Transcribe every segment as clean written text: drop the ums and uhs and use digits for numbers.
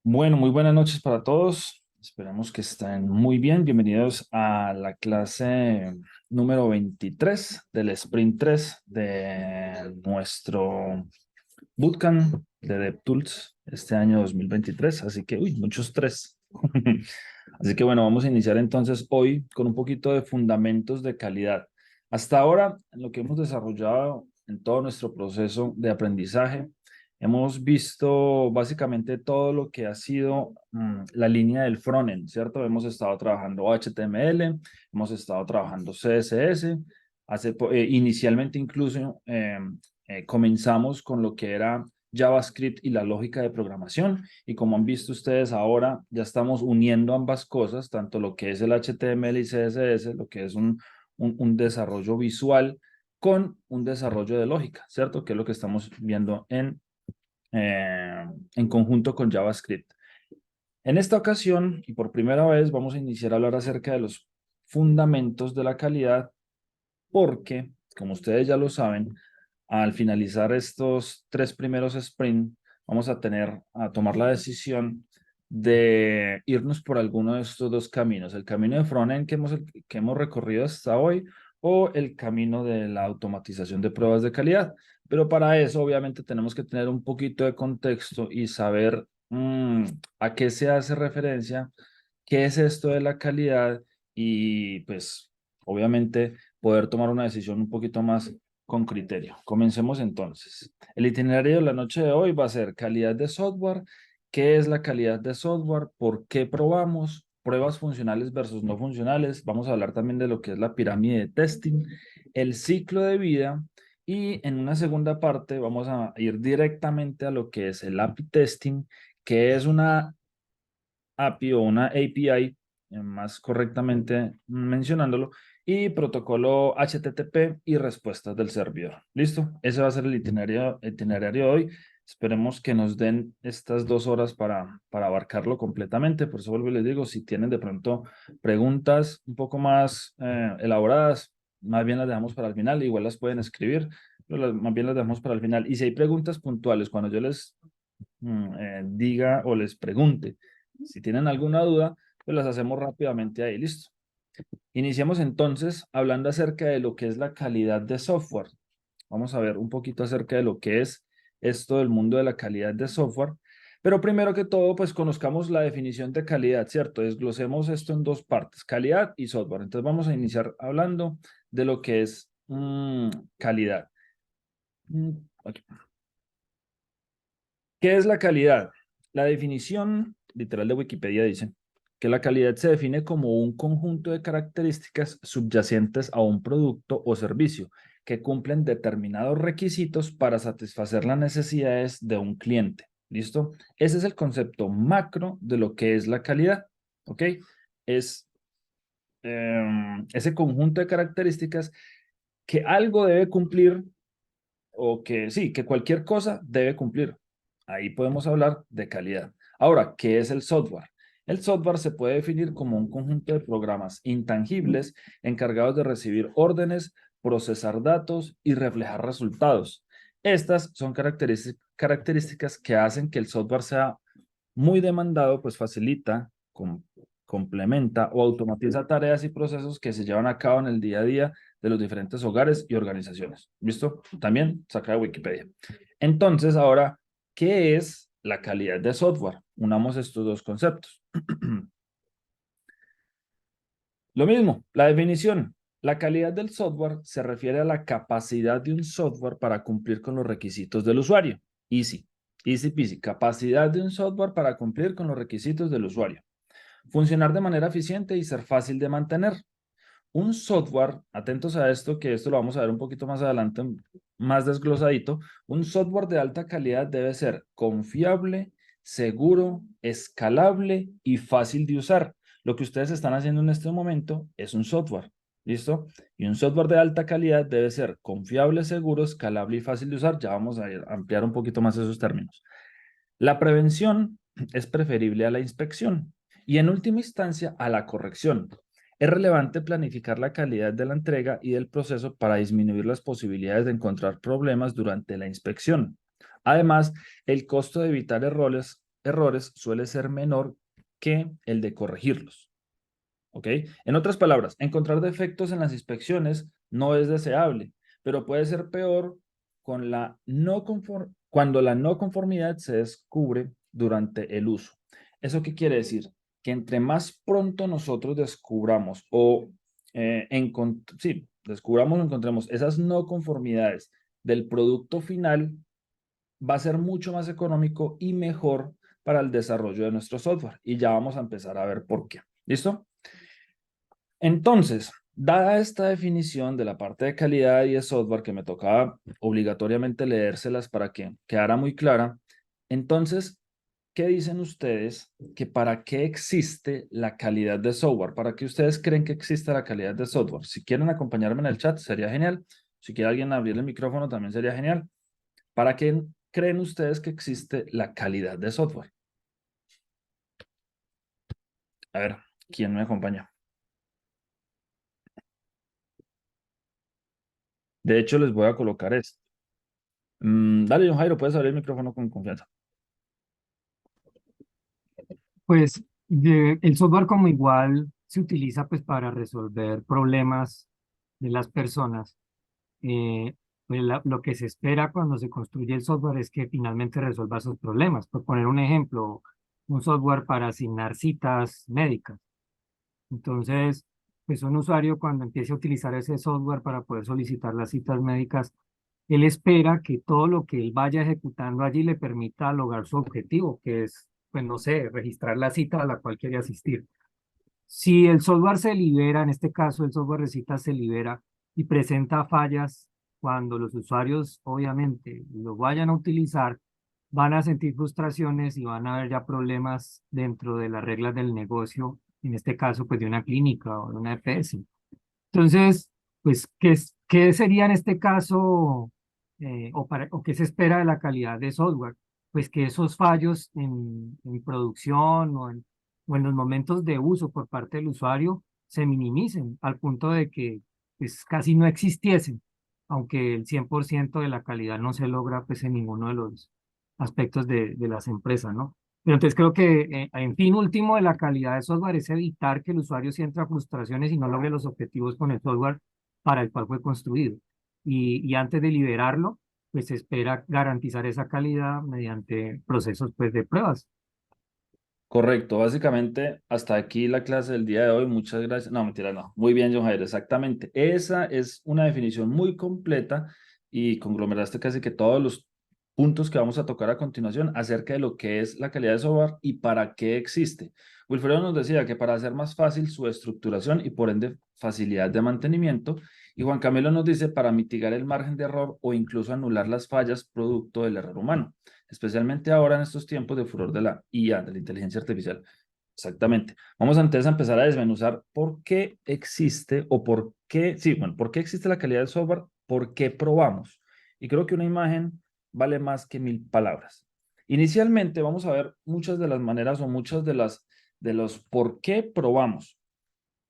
Bueno, muy buenas noches para todos. Esperamos que estén muy bien. Bienvenidos a la clase número 23 del Sprint 3 de nuestro Bootcamp de DevTools este año 2023. Así que, muchos tres. Así que bueno, vamos a iniciar entonces hoy con un poquito de fundamentos de calidad. Hasta ahora, en lo que hemos desarrollado en todo nuestro proceso de aprendizaje, hemos visto básicamente todo lo que ha sido la línea del frontend, ¿cierto? Hemos estado trabajando HTML, hemos estado trabajando CSS, inicialmente incluso comenzamos con lo que era JavaScript y la lógica de programación. Y como han visto ustedes ahora, ya estamos uniendo ambas cosas, tanto lo que es el HTML y CSS, lo que es un desarrollo visual con un desarrollo de lógica, ¿cierto? Que es lo que estamos viendo en conjunto con JavaScript. En esta ocasión, y por primera vez, vamos a iniciar a hablar acerca de los fundamentos de la calidad, porque, como ustedes ya lo saben, al finalizar estos tres primeros sprints, vamos a tomar la decisión de irnos por alguno de estos dos caminos, el camino de frontend que hemos recorrido hasta hoy o el camino de la automatización de pruebas de calidad. Pero para eso, obviamente, tenemos que tener un poquito de contexto y saber a qué se hace referencia, qué es esto de la calidad y, pues, obviamente, poder tomar una decisión un poquito más con criterio. Comencemos entonces. El itinerario de la noche de hoy va a ser calidad de software. ¿Qué es la calidad de software? ¿Por qué probamos? Pruebas funcionales versus no funcionales. Vamos a hablar también de lo que es la pirámide de testing, el ciclo de vida y en una segunda parte vamos a ir directamente a lo que es el API testing, que es una API o una API, más correctamente mencionándolo, y protocolo HTTP y respuestas del servidor. ¿Listo? Ese va a ser el itinerario de hoy. Esperemos que nos den estas 2 horas para abarcarlo completamente. Por eso vuelvo y les digo, si tienen de pronto preguntas un poco más elaboradas, más bien las dejamos para el final. Igual las pueden escribir, pero más bien las dejamos para el final. Y si hay preguntas puntuales, cuando yo les diga o les pregunte, si tienen alguna duda, pues las hacemos rápidamente ahí, listo. Iniciamos entonces hablando acerca de lo que es la calidad de software. Vamos a ver un poquito acerca de lo que es esto del mundo de la calidad de software. Pero primero que todo, pues conozcamos la definición de calidad, ¿cierto? Desglosemos esto en dos partes, calidad y software. Entonces vamos a iniciar hablando de lo que es calidad. Aquí. ¿Qué es la calidad? La definición literal de Wikipedia dice que la calidad se define como un conjunto de características subyacentes a un producto o servicio que cumplen determinados requisitos para satisfacer las necesidades de un cliente. ¿Listo? Ese es el concepto macro de lo que es la calidad. ¿Ok? Es ese conjunto de características que algo debe cumplir o que sí, que cualquier cosa debe cumplir. Ahí podemos hablar de calidad. Ahora, ¿qué es el software? El software se puede definir como un conjunto de programas intangibles encargados de recibir órdenes, procesar datos y reflejar resultados. Estas son características que hacen que el software sea muy demandado, pues facilita, complementa o automatiza tareas y procesos que se llevan a cabo en el día a día de los diferentes hogares y organizaciones. ¿Listo? También saca de Wikipedia. Entonces, ahora, ¿qué es la calidad de software? Unamos estos dos conceptos. Lo mismo, la definición. La calidad del software se refiere a la capacidad de un software para cumplir con los requisitos del usuario. Easy, easy peasy. Capacidad de un software para cumplir con los requisitos del usuario. Funcionar de manera eficiente y ser fácil de mantener. Un software, atentos a esto, que esto lo vamos a ver un poquito más adelante, más desglosadito, un software de alta calidad debe ser confiable, seguro, escalable y fácil de usar. Lo que ustedes están haciendo en este momento es un software, ¿listo? Y un software de alta calidad debe ser confiable, seguro, escalable y fácil de usar. Ya vamos a ampliar un poquito más esos términos. La prevención es preferible a la inspección y en última instancia a la corrección. Es relevante planificar la calidad de la entrega y del proceso para disminuir las posibilidades de encontrar problemas durante la inspección. Además, el costo de evitar errores suele ser menor que el de corregirlos. ¿Ok? En otras palabras, encontrar defectos en las inspecciones no es deseable, pero puede ser peor con cuando la no conformidad se descubre durante el uso. ¿Eso qué quiere decir? Que entre más pronto nosotros descubramos descubramos o encontremos esas no conformidades del producto final, va a ser mucho más económico y mejor para el desarrollo de nuestro software. Y ya vamos a empezar a ver por qué. ¿Listo? Entonces, dada esta definición de la parte de calidad y de software que me tocaba obligatoriamente leérselas para que quedara muy clara, entonces, ¿qué dicen ustedes que para qué existe la calidad de software? ¿Para qué ustedes creen que existe la calidad de software? Si quieren acompañarme en el chat, sería genial. Si quiere alguien abrir el micrófono, también sería genial. ¿Para qué creen ustedes que existe la calidad de software? A ver, ¿quién me acompaña? De hecho, les voy a colocar esto. Dale, John Jairo, puedes abrir el micrófono con confianza. Pues el software como igual se utiliza pues para resolver problemas de las personas. Pues lo que se espera cuando se construye el software es que finalmente resuelva esos problemas. Por poner un ejemplo, un software para asignar citas médicas. Entonces, pues un usuario cuando empiece a utilizar ese software para poder solicitar las citas médicas, él espera que todo lo que él vaya ejecutando allí le permita lograr su objetivo, que es, pues no sé, registrar la cita a la cual quiere asistir. Si el software se libera, en este caso el software de citas se libera y presenta fallas cuando los usuarios obviamente lo vayan a utilizar, van a sentir frustraciones y van a haber ya problemas dentro de las reglas del negocio, en este caso pues de una clínica o de una EPS. Entonces, pues, ¿qué sería en este caso o qué se espera de la calidad de software? Pues que esos fallos en producción o en los momentos de uso por parte del usuario se minimicen al punto de que pues, casi no existiesen, aunque el 100% de la calidad no se logra pues, en ninguno de los aspectos de las empresas, ¿no? Pero entonces creo que, en fin último, de la calidad de software es evitar que el usuario sienta frustraciones y no logre los objetivos con el software para el cual fue construido. Y antes de liberarlo, pues se espera garantizar esa calidad mediante procesos pues, de pruebas. Correcto, básicamente hasta aquí la clase del día de hoy. Muchas gracias. No, mentira, no. Muy bien, John Jairo, exactamente. Esa es una definición muy completa y conglomeraste casi que todos los puntos que vamos a tocar a continuación acerca de lo que es la calidad de software y para qué existe. Wilfredo nos decía que para hacer más fácil su estructuración y por ende facilidad de mantenimiento. Y Juan Camilo nos dice para mitigar el margen de error o incluso anular las fallas producto del error humano, especialmente ahora en estos tiempos de furor de la IA, de la inteligencia artificial. Exactamente. Vamos entonces a empezar a desmenuzar por qué existe o por qué, sí, bueno, por qué existe la calidad del software, por qué probamos. Y creo que una imagen vale más que 1000 palabras. Inicialmente vamos a ver muchas de las maneras o muchas de los por qué probamos.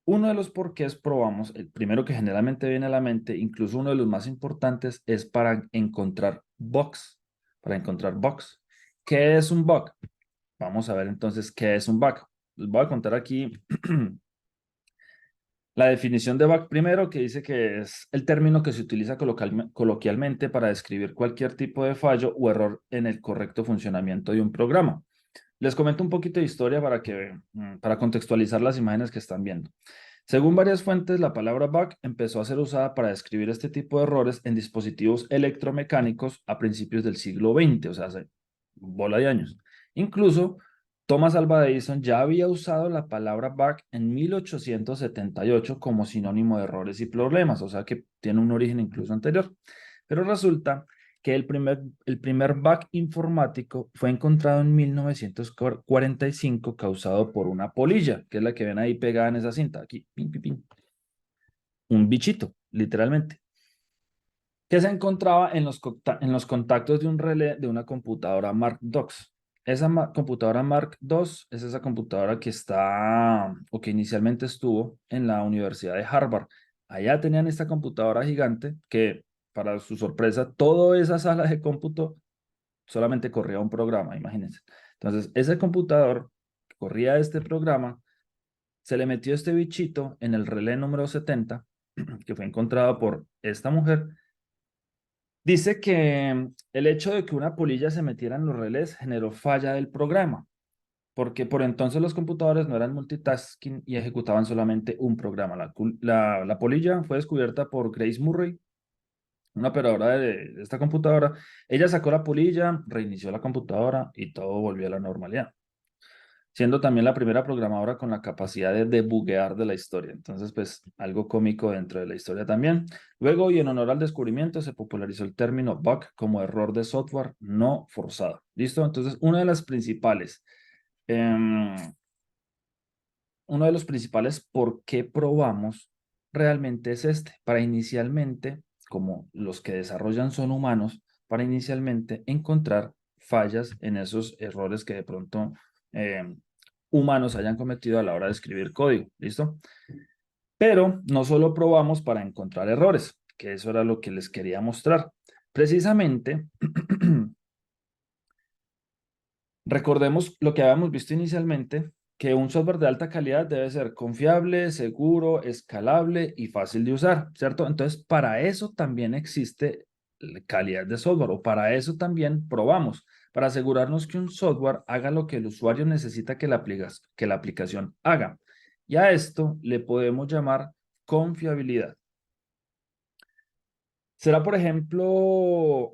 Uno de los por qué probamos, el primero que generalmente viene a la mente, incluso uno de los más importantes, es para encontrar bugs. Para encontrar bugs. ¿Qué es un bug? Vamos a ver entonces qué es un bug. Les voy a contar aquí la definición de bug primero, que dice que es el término que se utiliza coloquialmente para describir cualquier tipo de fallo o error en el correcto funcionamiento de un programa. Les comento un poquito de historia para contextualizar las imágenes que están viendo. Según varias fuentes, la palabra bug empezó a ser usada para describir este tipo de errores en dispositivos electromecánicos a principios del siglo XX, o sea, hace bola de años. Incluso Thomas Alva Edison ya había usado la palabra bug en 1878 como sinónimo de errores y problemas, o sea que tiene un origen incluso anterior. Pero resulta que el primer bug informático fue encontrado en 1945 causado por una polilla, que es la que ven ahí pegada en esa cinta, aquí, pin, pin, pin. Un bichito, literalmente, que se encontraba en los contactos de un relé de una computadora Mark II. Esa computadora Mark II es esa computadora que está, o que inicialmente estuvo en la Universidad de Harvard. Allá tenían esta computadora gigante que, para su sorpresa, toda esa sala de cómputo solamente corría un programa, imagínense. Entonces, ese computador que corría este programa, se le metió este bichito en el relé número 70, que fue encontrado por esta mujer. Dice que el hecho de que una polilla se metiera en los relés generó falla del programa, porque por entonces los computadores no eran multitasking y ejecutaban solamente un programa. La polilla fue descubierta por Grace Murray, una operadora de esta computadora. Ella sacó la polilla, reinició la computadora y todo volvió a la normalidad, siendo también la primera programadora con la capacidad de debuguear de la historia. Entonces, pues, algo cómico dentro de la historia también. Luego, y en honor al descubrimiento, se popularizó el término bug como error de software no forzado. ¿Listo? Entonces, em, uno de los principales por qué probamos realmente es este. Para inicialmente, como los que desarrollan son humanos, para inicialmente encontrar fallas en esos errores que de pronto humanos hayan cometido a la hora de escribir código. ¿Listo? Pero no solo probamos para encontrar errores, que eso era lo que les quería mostrar. Precisamente, recordemos lo que habíamos visto inicialmente, que un software de alta calidad debe ser confiable, seguro, escalable y fácil de usar, ¿cierto? Entonces, para eso también existe la calidad de software, o para eso también probamos, para asegurarnos que un software haga lo que el usuario necesita que la aplicación haga. Y a esto le podemos llamar confiabilidad. ¿Será, por ejemplo,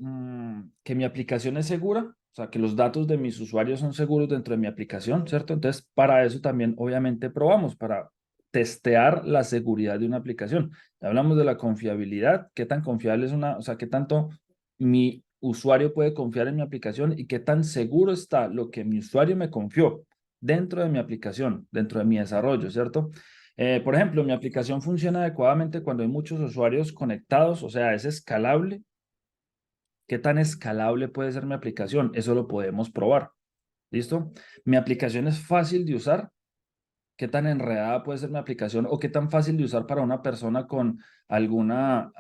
que mi aplicación es segura? O sea, que los datos de mis usuarios son seguros dentro de mi aplicación, ¿cierto? Entonces, para eso también, obviamente, probamos, para testear la seguridad de una aplicación. Ya hablamos de la confiabilidad, qué tan confiable es o sea, qué tanto mi usuario puede confiar en mi aplicación y qué tan seguro está lo que mi usuario me confió dentro de mi aplicación, dentro de mi desarrollo, ¿cierto? Por ejemplo, mi aplicación funciona adecuadamente cuando hay muchos usuarios conectados, o sea, es escalable. ¿Qué tan escalable puede ser mi aplicación? Eso lo podemos probar. ¿Listo? Mi aplicación es fácil de usar. ¿Qué tan enredada puede ser mi aplicación o qué tan fácil de usar para una persona con alguna,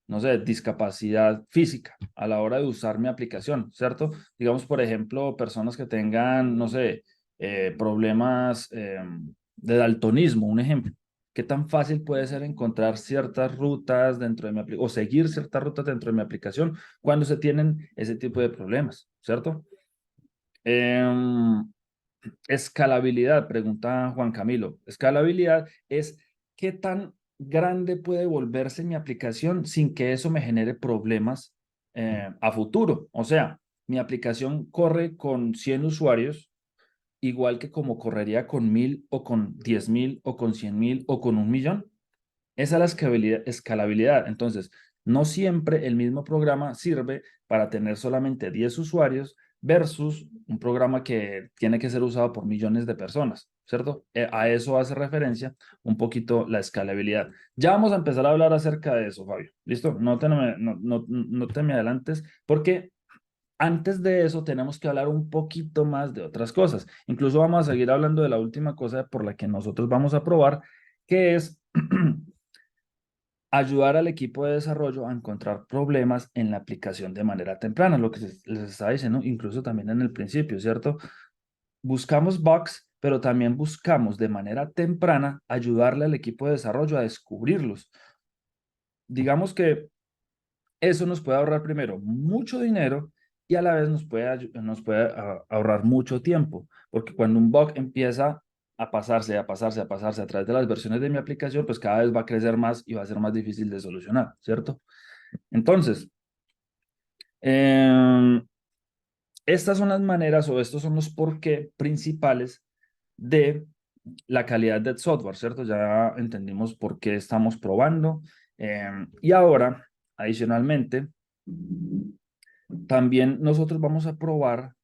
no sé, discapacidad física a la hora de usar mi aplicación, ¿cierto? Digamos, por ejemplo, personas que tengan, no sé, problemas de daltonismo, un ejemplo. ¿Qué tan fácil puede ser encontrar ciertas rutas dentro de mi aplicación o seguir ciertas rutas dentro de mi aplicación cuando se tienen ese tipo de problemas, ¿cierto? Escalabilidad, pregunta Juan Camilo. Escalabilidad es qué tan grande puede volverse mi aplicación sin que eso me genere problemas a futuro. O sea, mi aplicación corre con 100 usuarios, igual que como correría con 1000 o con 10.000 o con 100.000 o con 1.000.000. Esa es la escalabilidad. Entonces, no siempre el mismo programa sirve para tener solamente 10 usuarios versus un programa que tiene que ser usado por millones de personas, ¿cierto? A eso hace referencia un poquito la escalabilidad. Ya vamos a empezar a hablar acerca de eso, Fabio. ¿Listo? No te me adelantes, porque antes de eso tenemos que hablar un poquito más de otras cosas. Incluso vamos a seguir hablando de la última cosa por la que nosotros vamos a probar, que es ayudar al equipo de desarrollo a encontrar problemas en la aplicación de manera temprana, lo que les estaba diciendo incluso también en el principio, ¿cierto? Buscamos bugs, pero también buscamos de manera temprana ayudarle al equipo de desarrollo a descubrirlos. Digamos que eso nos puede ahorrar primero mucho dinero y a la vez nos puede ahorrar mucho tiempo, porque cuando un bug empieza a pasarse, a pasarse, a pasarse a través de las versiones de mi aplicación, pues cada vez va a crecer más y va a ser más difícil de solucionar, ¿cierto? Entonces, em, estas son las maneras o estos son los porqué principales de la calidad del software, ¿cierto? Ya entendimos por qué estamos probando. Y ahora, adicionalmente, también nosotros vamos a probar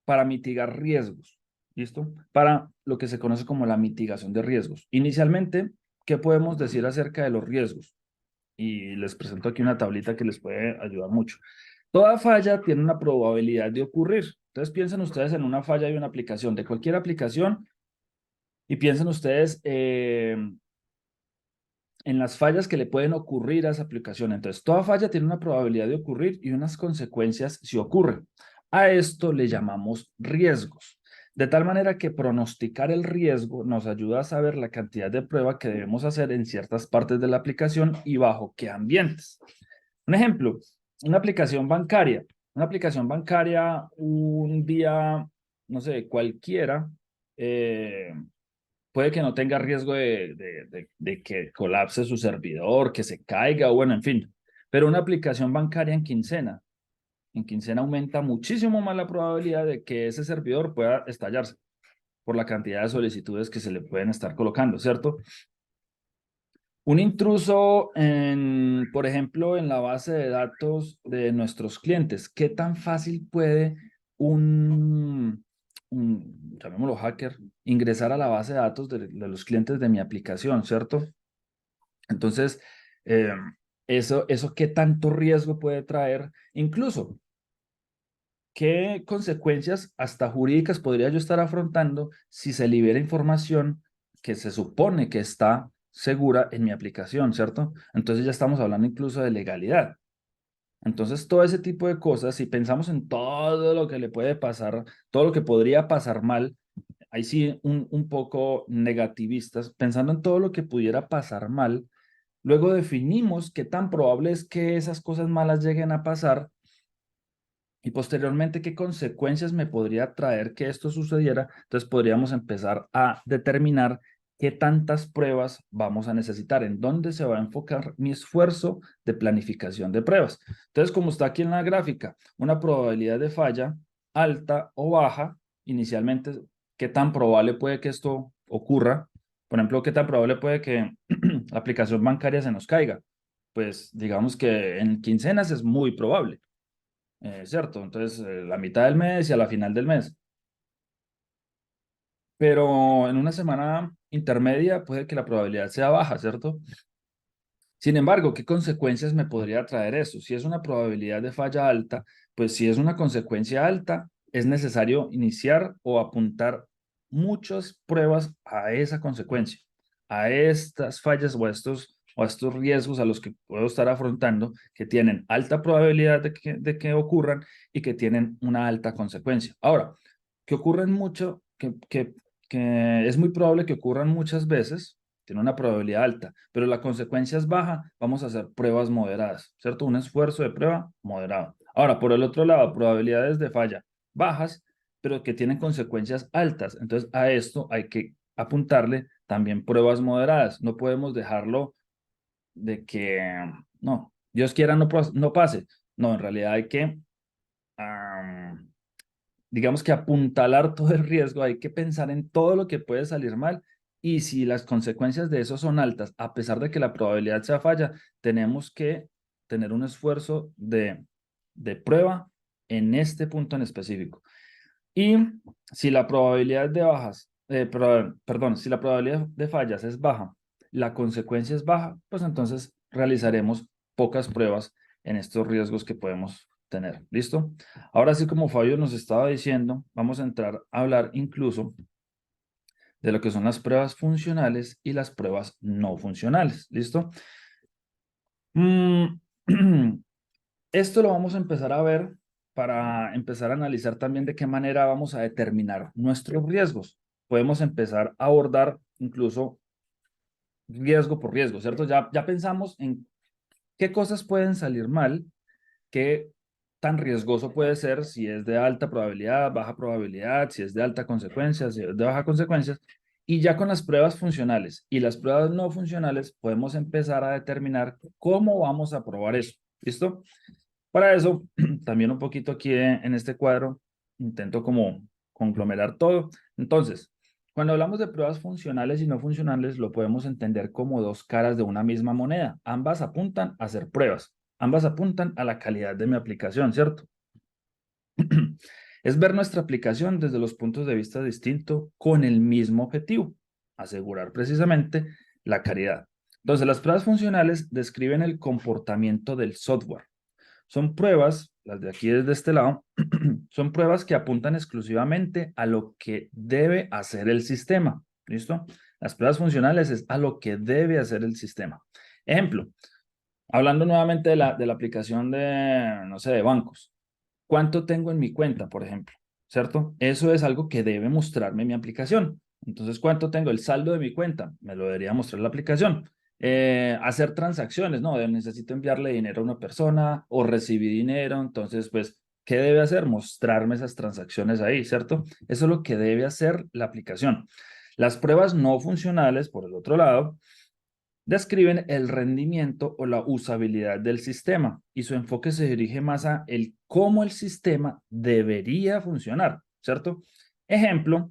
para mitigar riesgos, ¿listo? Para lo que se conoce como la mitigación de riesgos. Inicialmente, ¿qué podemos decir acerca de los riesgos? Y les presento aquí una tablita que les puede ayudar mucho. Toda falla tiene una probabilidad de ocurrir. Entonces piensen ustedes en una falla de una aplicación, de cualquier aplicación, y piensen ustedes en las fallas que le pueden ocurrir a esa aplicación. Entonces, toda falla tiene una probabilidad de ocurrir y unas consecuencias si ocurren. A esto le llamamos riesgos. De tal manera que pronosticar el riesgo nos ayuda a saber la cantidad de prueba que debemos hacer en ciertas partes de la aplicación y bajo qué ambientes. Un ejemplo, una aplicación bancaria. Una aplicación bancaria, un día, no sé, cualquiera, eh, puede que no tenga riesgo de que colapse su servidor, que se caiga, o bueno, en fin. Pero una aplicación bancaria en quincena aumenta muchísimo más la probabilidad de que ese servidor pueda estallarse por la cantidad de solicitudes que se le pueden estar colocando, ¿cierto? Un intruso, por ejemplo, en la base de datos de nuestros clientes, ¿qué tan fácil puede llamémoslo hacker, ingresar a la base de datos de los clientes de mi aplicación, ¿cierto? Entonces, eh, eso qué tanto riesgo puede traer, incluso, qué consecuencias hasta jurídicas podría yo estar afrontando si se libera información que se supone que está segura en mi aplicación, ¿cierto? Entonces ya estamos hablando incluso de legalidad. Entonces, todo ese tipo de cosas, si pensamos en todo lo que le puede pasar, todo lo que podría pasar mal, ahí sí un poco negativistas, pensando en todo lo que pudiera pasar mal, luego definimos qué tan probable es que esas cosas malas lleguen a pasar y posteriormente qué consecuencias me podría traer que esto sucediera. Entonces podríamos empezar a determinar qué tantas pruebas vamos a necesitar, en dónde se va a enfocar mi esfuerzo de planificación de pruebas. Entonces, como está aquí en la gráfica, una probabilidad de falla alta o baja, inicialmente, qué tan probable puede que esto ocurra. Por ejemplo, qué tan probable puede que la aplicación bancaria se nos caiga. Pues digamos que en quincenas es muy probable. ¿Cierto? Entonces, la mitad del mes y a la final del mes. Pero en una semana intermedia puede que la probabilidad sea baja, ¿cierto? Sin embargo, ¿qué consecuencias me podría traer eso? Si es una probabilidad de falla alta, pues si es una consecuencia alta, es necesario iniciar o apuntar muchas pruebas a esa consecuencia, a estas fallas o a estos riesgos a los que puedo estar afrontando, que tienen alta probabilidad de que ocurran y que tienen una alta consecuencia. Ahora, que ocurren mucho, que es muy probable que ocurran muchas veces, tiene una probabilidad alta, pero la consecuencia es baja, vamos a hacer pruebas moderadas, ¿cierto? Un esfuerzo de prueba moderado. Ahora, por el otro lado, probabilidades de falla bajas, pero que tienen consecuencias altas. Entonces, a esto hay que apuntarle también pruebas moderadas. No podemos dejarlo de que, no, Dios quiera no pase. No, en realidad hay que, digamos que apuntalar todo el riesgo, hay que pensar en todo lo que puede salir mal y si las consecuencias de eso son altas, a pesar de que la probabilidad sea falla, tenemos que tener un esfuerzo de prueba en este punto en específico. Y si la probabilidad de bajas, perdón, si la probabilidad de fallas es baja, la consecuencia es baja, pues entonces realizaremos pocas pruebas en estos riesgos que podemos tener. ¿Listo? Ahora sí, como Fabio nos estaba diciendo, vamos a entrar a hablar incluso de lo que son las pruebas funcionales y las pruebas no funcionales. ¿Listo? Mm, Esto lo vamos a empezar a ver para empezar a analizar también de qué manera vamos a determinar nuestros riesgos. Podemos empezar a abordar incluso riesgo por riesgo, ¿cierto? Ya pensamos en qué cosas pueden salir mal, qué tan riesgoso puede ser, si es de alta probabilidad, baja probabilidad, si es de alta consecuencia, si es de baja consecuencias. Y ya con las pruebas funcionales y las pruebas no funcionales podemos empezar a determinar cómo vamos a probar eso. ¿Listo? Para eso, también un poquito aquí en este cuadro, intento como conglomerar todo. Entonces, cuando hablamos de pruebas funcionales y no funcionales, lo podemos entender como dos caras de una misma moneda. Ambas apuntan a hacer pruebas, ambas apuntan a la calidad de mi aplicación, ¿cierto? Es ver nuestra aplicación desde los puntos de vista distintos con el mismo objetivo, asegurar precisamente la calidad. Entonces, las pruebas funcionales describen el comportamiento del software. Son pruebas, las de aquí desde este lado, son pruebas que apuntan exclusivamente a lo que debe hacer el sistema. ¿Listo? Las pruebas funcionales es a lo que debe hacer el sistema. Ejemplo, hablando nuevamente de la aplicación de, no sé, de bancos. ¿Cuánto tengo en mi cuenta, por ejemplo? ¿Cierto? Eso es algo que debe mostrarme mi aplicación. Entonces, ¿cuánto tengo? El saldo de mi cuenta. Me lo debería mostrar la aplicación. Hacer transacciones, ¿no? Necesito enviarle dinero a una persona o recibir dinero. Entonces, pues, ¿qué debe hacer? Mostrarme esas transacciones ahí, ¿cierto? Eso es lo que debe hacer la aplicación. Las pruebas no funcionales, por el otro lado, describen el rendimiento o la usabilidad del sistema y su enfoque se dirige más a el cómo el sistema debería funcionar, ¿cierto? Ejemplo,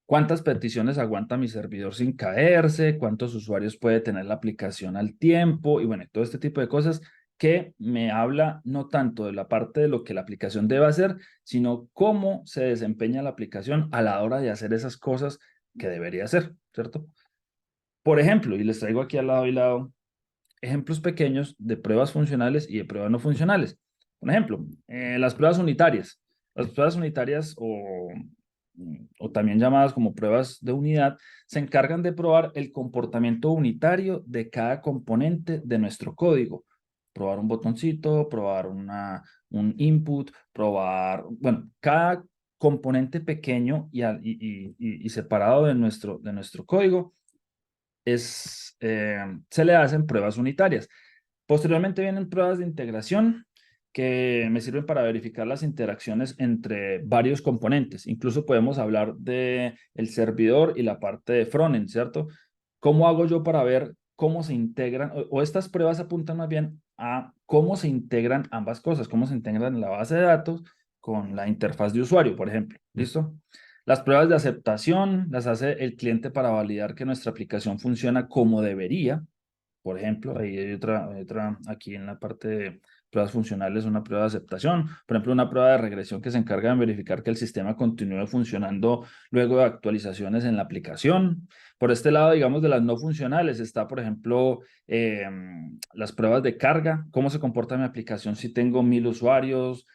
cuántas peticiones aguanta mi servidor sin caerse, cuántos usuarios puede tener la aplicación al tiempo y bueno, todo este tipo de cosas que me habla no tanto de la parte de lo que la aplicación debe hacer, sino cómo se desempeña la aplicación a la hora de hacer esas cosas que debería hacer, ¿cierto? Por ejemplo, y les traigo aquí al lado y lado ejemplos pequeños de pruebas funcionales y de pruebas no funcionales. Por ejemplo, las pruebas unitarias. Las pruebas unitarias o también llamadas como pruebas de unidad se encargan de probar el comportamiento unitario de cada componente de nuestro código. Probar un botoncito, probar un input, probar, bueno, cada componente pequeño y separado de nuestro código se le hacen pruebas unitarias. Posteriormente vienen pruebas de integración que me sirven para verificar las interacciones entre varios componentes. Incluso podemos hablar de el servidor y la parte de frontend, ¿cierto? ¿Cómo hago yo para ver cómo se integran, o estas pruebas apuntan más bien a cómo se integran ambas cosas, cómo se integran la base de datos con la interfaz de usuario, por ejemplo? ¿Listo? Las pruebas de aceptación las hace el cliente para validar que nuestra aplicación funciona como debería. Por ejemplo, ahí hay otra, aquí en la parte de pruebas funcionales, una prueba de aceptación. Por ejemplo, una prueba de regresión que se encarga de verificar que el sistema continúe funcionando luego de actualizaciones en la aplicación. Por este lado, digamos, de las no funcionales, está, por ejemplo, las pruebas de carga. ¿Cómo se comporta mi aplicación si tengo 1.000 usuarios,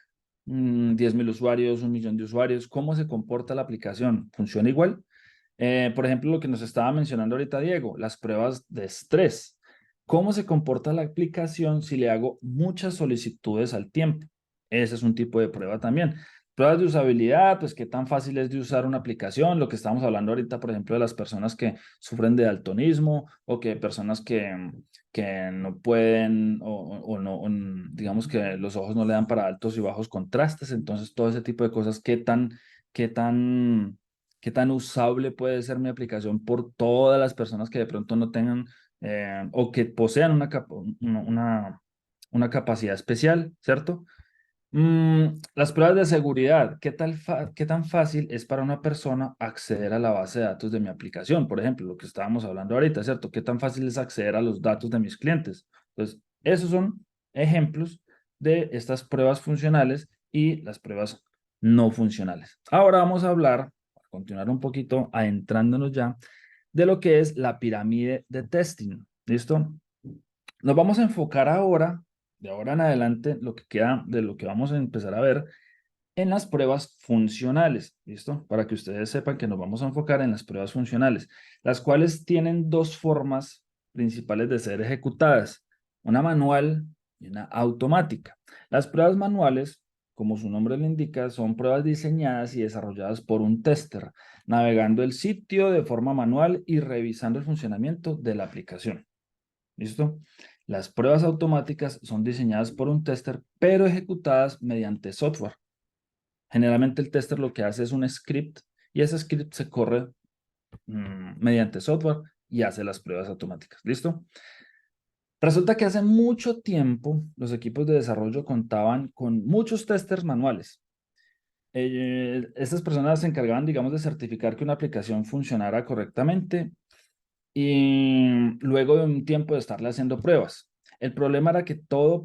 10.000 usuarios, 1.000.000 de usuarios? ¿Cómo se comporta la aplicación? ¿Funciona igual? Por ejemplo, lo que nos estaba mencionando ahorita Diego, las pruebas de estrés. ¿Cómo se comporta la aplicación si le hago muchas solicitudes al tiempo? Ese es un tipo de prueba también. Pruebas de usabilidad, pues qué tan fácil es de usar una aplicación, lo que estamos hablando ahorita, por ejemplo, de las personas que sufren de daltonismo o que personas que no pueden o no, digamos que los ojos no le dan para altos y bajos contrastes, entonces todo ese tipo de cosas, qué tan, qué tan usable puede ser mi aplicación por todas las personas que de pronto no tengan o que posean una capacidad especial, ¿cierto? Las pruebas de seguridad, ¿qué tan fácil es para una persona acceder a la base de datos de mi aplicación? Por ejemplo, lo que estábamos hablando ahorita, ¿cierto? ¿Qué tan fácil es acceder a los datos de mis clientes? Entonces, esos son ejemplos de estas pruebas funcionales y las pruebas no funcionales. Ahora vamos a hablar, a continuar un poquito, adentrándonos ya, de lo que es la pirámide de testing. ¿Listo? Nos vamos a enfocar ahora, de ahora en adelante, lo que queda de lo que vamos a empezar a ver en las pruebas funcionales, ¿listo? Para que ustedes sepan que nos vamos a enfocar en las pruebas funcionales, las cuales tienen dos formas principales de ser ejecutadas, una manual y una automática. Las pruebas manuales, como su nombre lo indica, son pruebas diseñadas y desarrolladas por un tester, navegando el sitio de forma manual y revisando el funcionamiento de la aplicación. ¿Listo? Las pruebas automáticas son diseñadas por un tester, pero ejecutadas mediante software. Generalmente el tester lo que hace es un script y ese script se corre mediante software y hace las pruebas automáticas. ¿Listo? Resulta que hace mucho tiempo los equipos de desarrollo contaban con muchos testers manuales. Estas personas se encargaban, digamos, de certificar que una aplicación funcionara correctamente y luego de un tiempo de estarle haciendo pruebas. El problema era que todo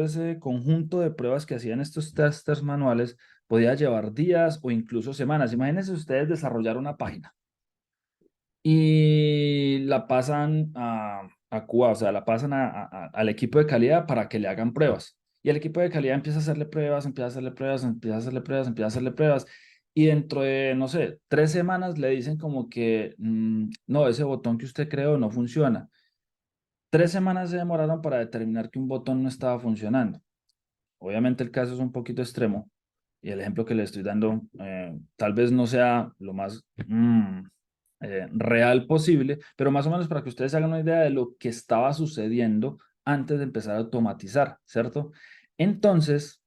ese conjunto de pruebas que hacían estos testers manuales podía llevar días o incluso semanas. Imagínense ustedes desarrollar una página y la pasan a QA, o sea, la pasan al equipo de calidad para que le hagan pruebas. Y el equipo de calidad empieza a hacerle pruebas, empieza a hacerle pruebas, empieza a hacerle pruebas, empieza a hacerle pruebas. y dentro de, no sé, 3 semanas le dicen como que, no, ese botón que usted creó no funciona. 3 semanas se demoraron para determinar que un botón no estaba funcionando. Obviamente el caso es un poquito extremo y el ejemplo que le estoy dando tal vez no sea lo más real posible, pero más o menos para que ustedes hagan una idea de lo que estaba sucediendo antes de empezar a automatizar, ¿cierto? Entonces,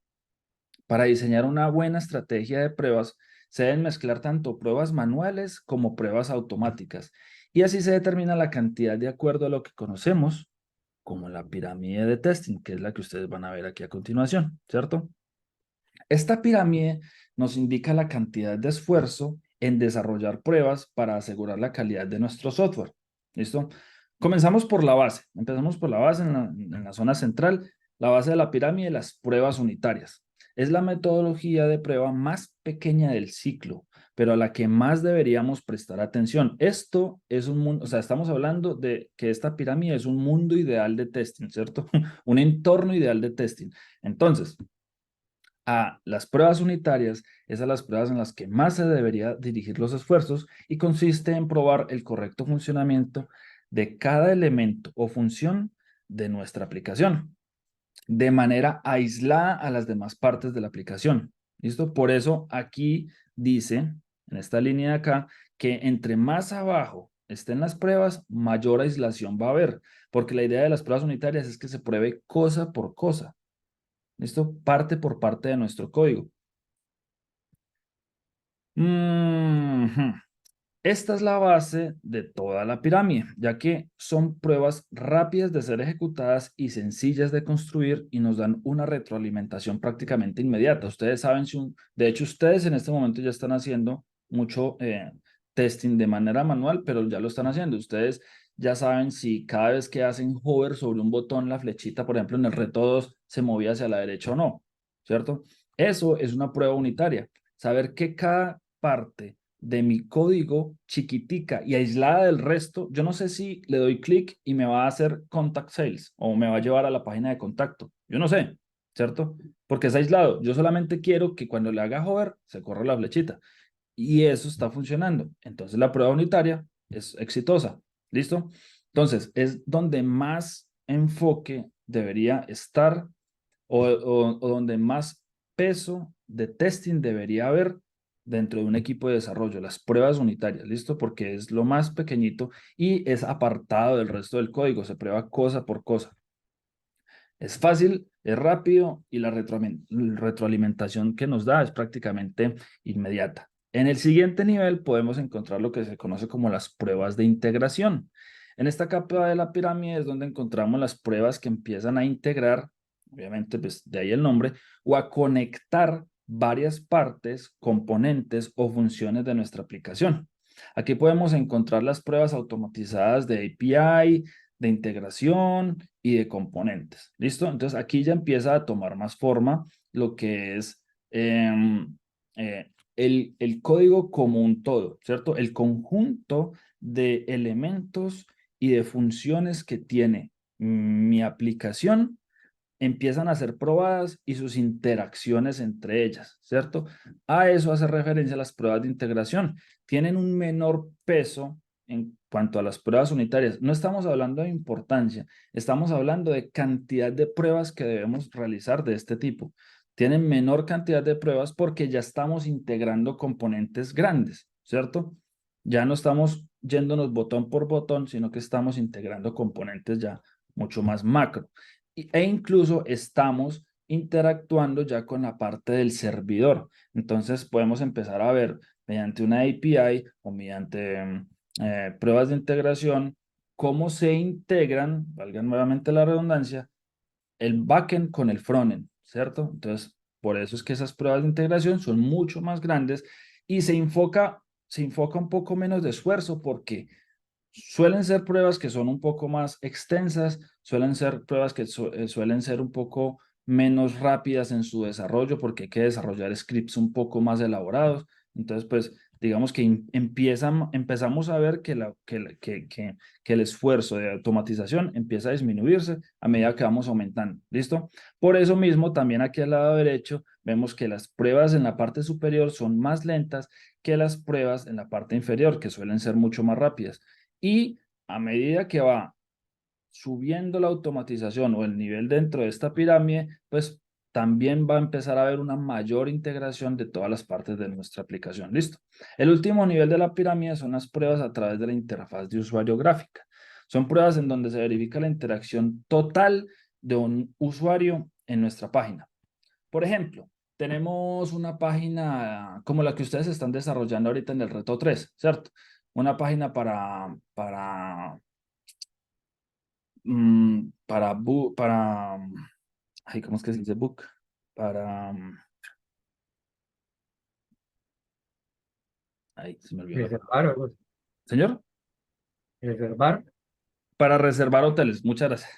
para diseñar una buena estrategia de pruebas, se deben mezclar tanto pruebas manuales como pruebas automáticas. Y así se determina la cantidad de acuerdo a lo que conocemos como la pirámide de testing, que es la que ustedes van a ver aquí a continuación, ¿cierto? Esta pirámide nos indica la cantidad de esfuerzo en desarrollar pruebas para asegurar la calidad de nuestro software. ¿Listo? Comenzamos por la base. Empezamos por la base en la zona central. La base de la pirámide, las pruebas unitarias. Es la metodología de prueba más pequeña del ciclo, pero a la que más deberíamos prestar atención. Esto es un mundo, o sea, estamos hablando de que esta pirámide es un mundo ideal de testing, ¿cierto? Un entorno ideal de testing. Entonces, a las pruebas unitarias es a las pruebas en las que más se debería dirigir los esfuerzos y consiste en probar el correcto funcionamiento de cada elemento o función de nuestra aplicación de manera aislada a las demás partes de la aplicación. ¿Listo? Por eso aquí dice, en esta línea de acá, que entre más abajo estén las pruebas, mayor aislación va a haber, porque la idea de las pruebas unitarias es que se pruebe cosa por cosa. ¿Listo? Parte por parte de nuestro código. Ujú. Esta es la base de toda la pirámide, ya que son pruebas rápidas de ser ejecutadas y sencillas de construir y nos dan una retroalimentación prácticamente inmediata. Ustedes saben si de hecho, ustedes en este momento ya están haciendo mucho testing de manera manual, pero ya lo están haciendo. Ustedes ya saben si cada vez que hacen hover sobre un botón, la flechita, por ejemplo, en el reto 2 se movía hacia la derecha o no, ¿cierto? Eso es una prueba unitaria. Saber que cada parte de mi código chiquitica y aislada del resto, yo no sé si le doy clic y me va a hacer contact sales o me va a llevar a la página de contacto. Yo no sé, ¿cierto? Porque es aislado. Yo solamente quiero que cuando le haga hover se corra la flechita y eso está funcionando. Entonces la prueba unitaria es exitosa. ¿Listo? Entonces es donde más enfoque debería estar o donde más peso de testing debería haber dentro de un equipo de desarrollo, las pruebas unitarias, ¿listo? Porque es lo más pequeñito y es apartado del resto del código, se prueba cosa por cosa. Es fácil, es rápido y la retroalimentación que nos da es prácticamente inmediata. En el siguiente nivel podemos encontrar lo que se conoce como las pruebas de integración. En esta capa de la pirámide es donde encontramos las pruebas que empiezan a integrar, obviamente pues de ahí el nombre, o a conectar varias partes, componentes o funciones de nuestra aplicación. Aquí podemos encontrar las pruebas automatizadas de API, de integración y de componentes. ¿Listo? Entonces aquí ya empieza a tomar más forma lo que es el código como un todo, ¿cierto? El conjunto de elementos y de funciones que tiene mi aplicación empiezan a ser probadas y sus interacciones entre ellas, ¿cierto? A eso hace referencia las pruebas de integración. Tienen un menor peso en cuanto a las pruebas unitarias. No estamos hablando de importancia, estamos hablando de cantidad de pruebas que debemos realizar de este tipo. Tienen menor cantidad de pruebas porque ya estamos integrando componentes grandes, ¿cierto? Ya no estamos yéndonos botón por botón, sino que estamos integrando componentes ya mucho más macro e incluso estamos interactuando ya con la parte del servidor. Entonces podemos empezar a ver mediante una API o mediante pruebas de integración cómo se integran, valga nuevamente la redundancia, el backend con el frontend, ¿cierto? Entonces, por eso es que esas pruebas de integración son mucho más grandes y se enfoca un poco menos de esfuerzo porque suelen ser pruebas que son un poco más extensas, suelen ser pruebas que suelen ser un poco menos rápidas en su desarrollo porque hay que desarrollar scripts un poco más elaborados. Entonces, pues digamos que empezamos a ver que el esfuerzo de automatización empieza a disminuirse a medida que vamos aumentando. ¿Listo? Por eso mismo, también aquí al lado derecho, vemos que las pruebas en la parte superior son más lentas que las pruebas en la parte inferior, que suelen ser mucho más rápidas. Y a medida que va subiendo la automatización o el nivel dentro de esta pirámide, pues también va a empezar a haber una mayor integración de todas las partes de nuestra aplicación. Listo. El último nivel de la pirámide son las pruebas a través de la interfaz de usuario gráfica. Son pruebas en donde se verifica la interacción total de un usuario en nuestra página. Por ejemplo, tenemos una página como la que ustedes están desarrollando ahorita en el reto 3, ¿cierto? Una página ay, ¿cómo es que se dice book? Para, ay, se me olvidó la palabra. Reservar, algo así. ¿Señor? Reservar. Para reservar hoteles, muchas gracias.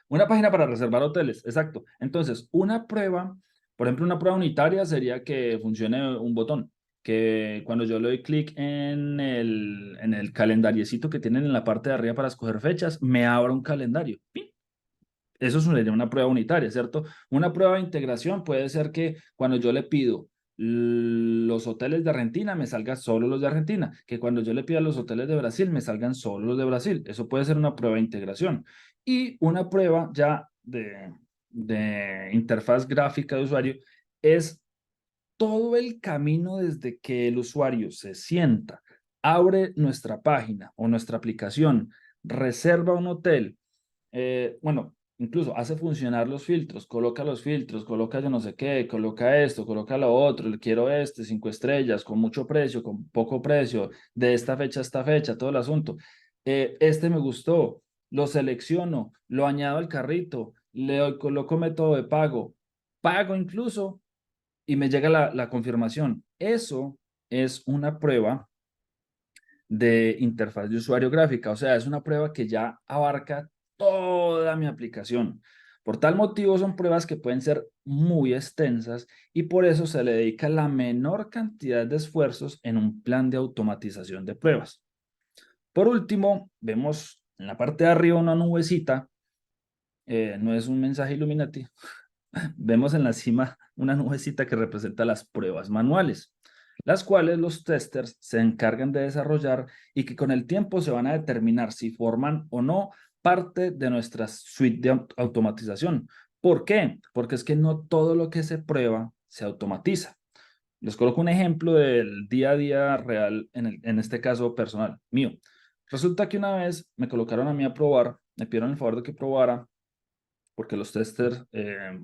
Una página para reservar hoteles, exacto. Entonces, una prueba, por ejemplo, una prueba unitaria sería que funcione un botón, que cuando yo le doy clic en el calendariecito que tienen en la parte de arriba para escoger fechas, me abra un calendario. ¡Pin! Eso sería una prueba unitaria, ¿cierto? Una prueba de integración puede ser que cuando yo le pido los hoteles de Argentina, me salgan solo los de Argentina, que cuando yo le pida los hoteles de Brasil, me salgan solo los de Brasil. Eso puede ser una prueba de integración. Y una prueba ya de interfaz gráfica de usuario es todo el camino desde que el usuario se sienta, abre nuestra página o nuestra aplicación, reserva un hotel, bueno, incluso hace funcionar los filtros, coloca yo no sé qué, coloca esto, coloca lo otro, le quiero 5 estrellas, con mucho precio, con poco precio, de esta fecha a esta fecha, todo el asunto. Este me gustó, lo selecciono, lo añado al carrito, coloco método de pago incluso, y me llega la confirmación. Eso es una prueba de interfaz de usuario gráfica, o sea, es una prueba que ya abarca toda mi aplicación. Por tal motivo son pruebas que pueden ser muy extensas y por eso se le dedica la menor cantidad de esfuerzos en un plan de automatización de pruebas. Por último, vemos en la parte de arriba una nubecita, no es un mensaje Illuminati, vemos en la cima una nubecita que representa las pruebas manuales, las cuales los testers se encargan de desarrollar y que con el tiempo se van a determinar si forman o no parte de nuestra suite de automatización. ¿Por qué? Porque es que no todo lo que se prueba se automatiza. Les coloco un ejemplo del día a día real, en este caso personal, mío. Resulta que una vez me colocaron a mí a probar, me pidieron el favor de que probara porque los testers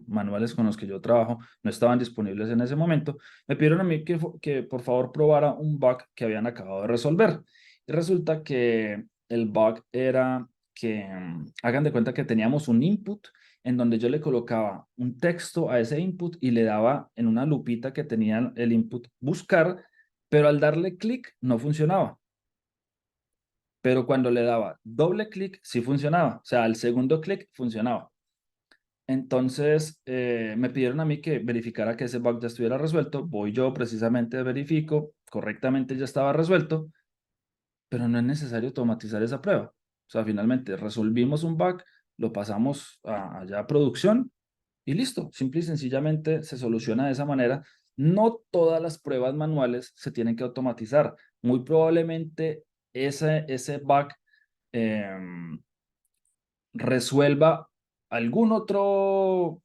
manuales con los que yo trabajo no estaban disponibles en ese momento, me pidieron a mí que por favor probara un bug que habían acabado de resolver. Y resulta que el bug era que, hagan de cuenta que teníamos un input en donde yo le colocaba un texto a ese input y le daba en una lupita que tenía el input buscar, pero al darle clic no funcionaba. Pero cuando le daba doble clic sí funcionaba, o sea, al segundo clic funcionaba. Entonces, me pidieron a mí que verificara que ese bug ya estuviera resuelto. Voy yo precisamente, verifico, correctamente ya estaba resuelto, pero no es necesario automatizar esa prueba. O sea, finalmente resolvimos un bug, lo pasamos allá a producción y listo. Simple y sencillamente se soluciona de esa manera. No todas las pruebas manuales se tienen que automatizar. Muy probablemente ese bug em, resuelva algún otro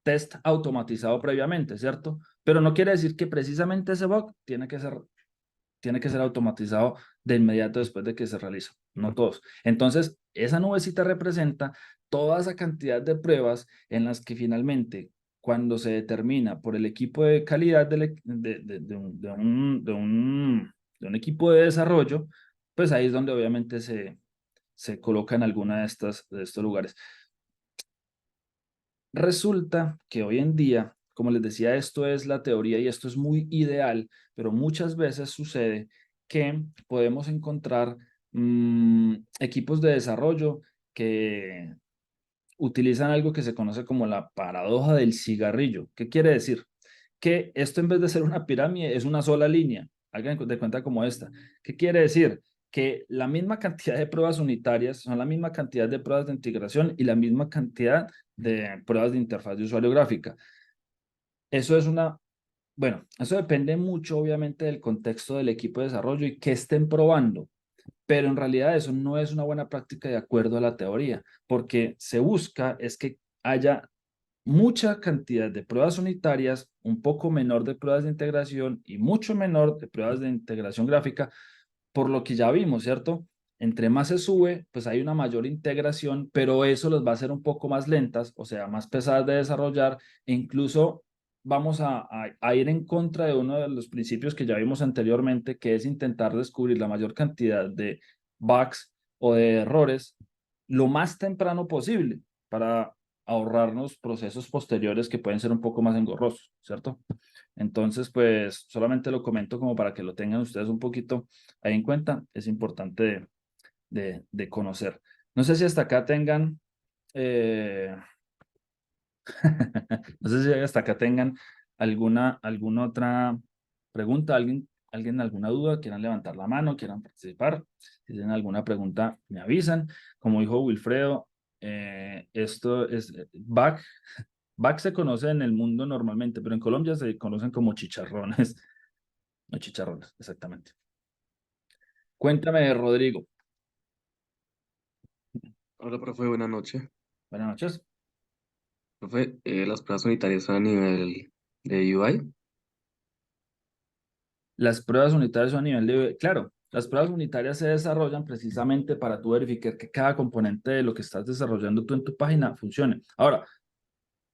test automatizado previamente, ¿cierto? Pero no quiere decir que precisamente ese bug tiene que ser automatizado de inmediato después de que se realiza, no todos. Entonces, esa nubecita representa toda esa cantidad de pruebas en las que finalmente, cuando se determina por el equipo de calidad de un equipo de desarrollo, pues ahí es donde obviamente se coloca en alguna de estos lugares. Resulta que hoy en día, como les decía, esto es la teoría y esto es muy ideal, pero muchas veces sucede que podemos encontrar equipos de desarrollo que utilizan algo que se conoce como la paradoja del cigarrillo. ¿Qué quiere decir? que esto en vez de ser una pirámide es una sola línea. Hagan de cuenta como esta. ¿Qué quiere decir? Que la misma cantidad de pruebas unitarias son la misma cantidad de pruebas de integración y la misma cantidad de pruebas de interfaz de usuario gráfica. Eso es una, bueno, eso depende mucho obviamente del contexto del equipo de desarrollo y qué estén probando, pero en realidad eso no es una buena práctica de acuerdo a la teoría, porque se busca es que haya mucha cantidad de pruebas unitarias, un poco menor de pruebas de integración y mucho menor de pruebas de integración gráfica, por lo que ya vimos, ¿cierto? Entre más se sube, pues hay una mayor integración, pero eso los va a hacer un poco más lentas, o sea, más pesadas de desarrollar, e incluso vamos a ir en contra de uno de los principios que ya vimos anteriormente, que es intentar descubrir la mayor cantidad de bugs o de errores lo más temprano posible para ahorrarnos procesos posteriores que pueden ser un poco más engorrosos, ¿cierto? Entonces, pues solamente lo comento como para que lo tengan ustedes un poquito ahí en cuenta. Es importante de conocer. No sé si hasta acá tengan, eh, no sé si hasta acá tengan alguna otra pregunta, alguien alguna duda, quieran levantar la mano, quieran participar. Si tienen alguna pregunta, me avisan. Como dijo Wilfredo, esto es back. Back se conoce en el mundo normalmente, pero en Colombia se conocen como chicharrones. No chicharrones, exactamente. Cuéntame, Rodrigo. Hola, profe, buenas noches. Buenas noches. Profe, las pruebas unitarias son a nivel de UI. Las pruebas unitarias son a nivel de... Claro, las pruebas unitarias se desarrollan precisamente para tú verificar que cada componente de lo que estás desarrollando tú en tu página funcione. Ahora,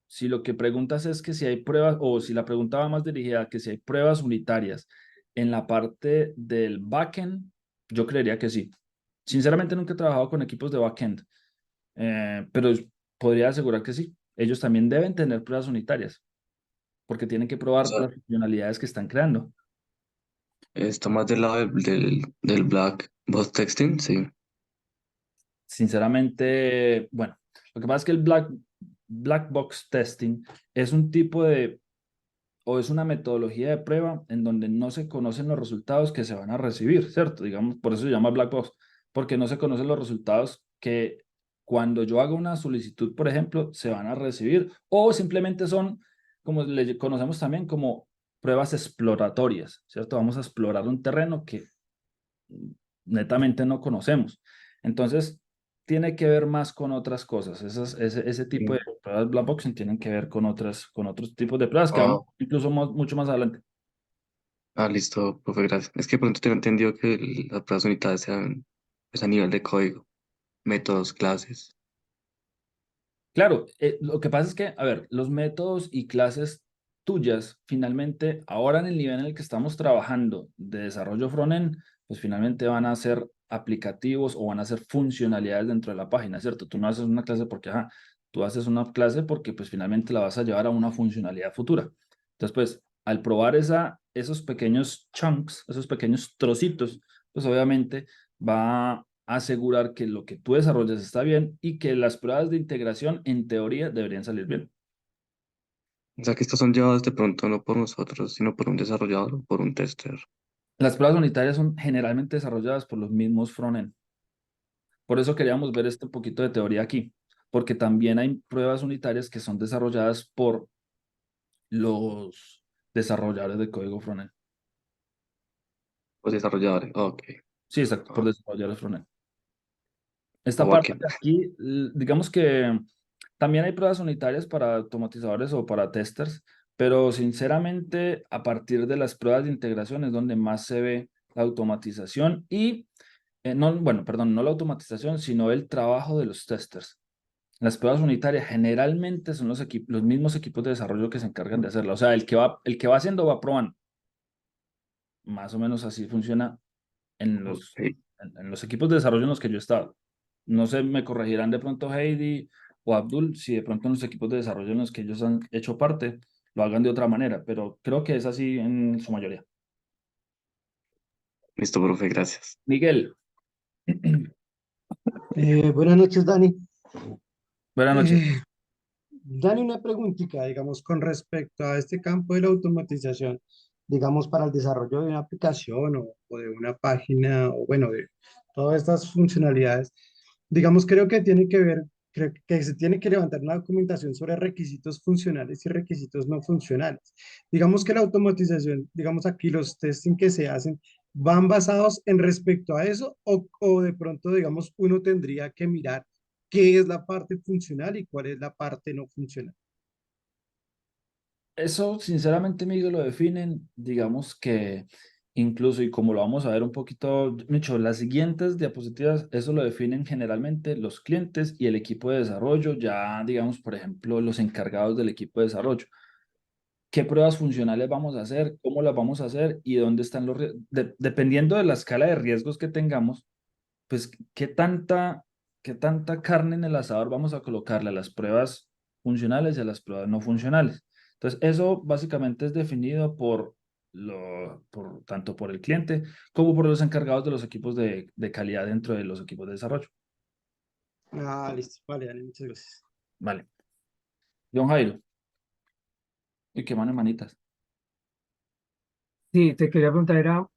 si lo que preguntas es que si hay pruebas, o si la pregunta va más dirigida a que si hay pruebas unitarias en la parte del backend, yo creería que sí. Sinceramente nunca he trabajado con equipos de backend, pero podría asegurar que sí. Ellos también deben tener pruebas unitarias, porque tienen que O probar sea, las funcionalidades que están creando. está más del lado del Black Box Texting, sí. Sinceramente, bueno, lo que pasa es que el black box testing es un tipo de, o es una metodología de prueba en donde no se conocen los resultados que se van a recibir, ¿cierto? Digamos, por eso se llama black box, porque no se conocen los resultados que cuando yo haga una solicitud, por ejemplo, se van a recibir, o simplemente son, como le conocemos también, como pruebas exploratorias, ¿cierto? Vamos a explorar un terreno que netamente no conocemos. Entonces, tiene que ver más con otras cosas. Ese tipo de Sí. pruebas black boxing tienen que ver con otros tipos de pruebas que vamos Oh, incluso mucho más adelante. listo, profe, gracias. Es que pronto tengo entendido que las pruebas unitarias sean pues, a nivel de código, métodos, clases. Claro, lo que pasa es que, a ver, los métodos y clases tuyas, finalmente, ahora en el nivel en el que estamos trabajando de desarrollo frontend, pues finalmente van a ser aplicativos o van a ser funcionalidades dentro de la página, ¿cierto? Tú no haces una clase porque, ajá, tú haces una clase porque pues finalmente la vas a llevar a una funcionalidad futura. Entonces, pues, al probar esos pequeños chunks, esos pequeños trocitos, pues obviamente va a asegurar que lo que tú desarrollas está bien y que las pruebas de integración en teoría deberían salir bien. O sea que estas son llevadas de pronto no por nosotros, sino por un desarrollador o por un tester. Las pruebas unitarias son generalmente desarrolladas por los mismos frontend. Por eso queríamos ver este poquito de teoría aquí, porque también hay pruebas unitarias que son desarrolladas por los desarrolladores de código frontend. Los desarrolladores, ok. Sí, exacto, por Ah, desarrolladores frontend. Esta o parte backend. de aquí, digamos que también hay pruebas unitarias para automatizadores o para testers, pero sinceramente a partir de las pruebas de integración es donde más se ve la automatización y, no, bueno, perdón, no la automatización, sino el trabajo de los testers. Las pruebas unitarias generalmente son los mismos equipos de desarrollo que se encargan de hacerla. O sea, el que va haciendo va probando. Más o menos así funciona en Ok. en los equipos de desarrollo en los que yo he estado. No sé, me corregirán de pronto Heidi o Abdul si de pronto en los equipos de desarrollo en los que ellos han hecho parte lo hagan de otra manera, pero creo que es así en su mayoría. Listo, profe, gracias. Miguel, Buenas noches, Dani. buenas noches. Eh, Dani, una preguntita, digamos, con respecto a este campo de la automatización, digamos, para el desarrollo de una aplicación o de una página, o bueno, de todas estas funcionalidades, digamos, creo que tiene que ver, creo que se tiene que levantar una documentación sobre requisitos funcionales y requisitos no funcionales. Digamos que la automatización, digamos, aquí los testing que se hacen, ¿van basados en respecto a eso o de pronto, digamos, uno tendría que mirar qué es la parte funcional y cuál es la parte no funcional? Eso, sinceramente, Miguel, lo definen, digamos que incluso, y como lo vamos a ver un poquito, de hecho, las siguientes diapositivas, eso lo definen generalmente los clientes y el equipo de desarrollo, ya, digamos, por ejemplo, los encargados del equipo de desarrollo. ¿Qué pruebas funcionales vamos a hacer? ¿Cómo las vamos a hacer? ¿Y dónde están los dependiendo de la escala de riesgos que tengamos, pues, qué tanta carne en el asador vamos a colocarle a las pruebas funcionales y a las pruebas no funcionales? Entonces, eso básicamente es definido tanto por el cliente como por los encargados de los equipos de calidad dentro de los equipos de desarrollo. Ah, listo. Vale, Dani, muchas gracias. Vale. John Jairo. ¿Y qué mano manitas? Sí, te quería preguntar, era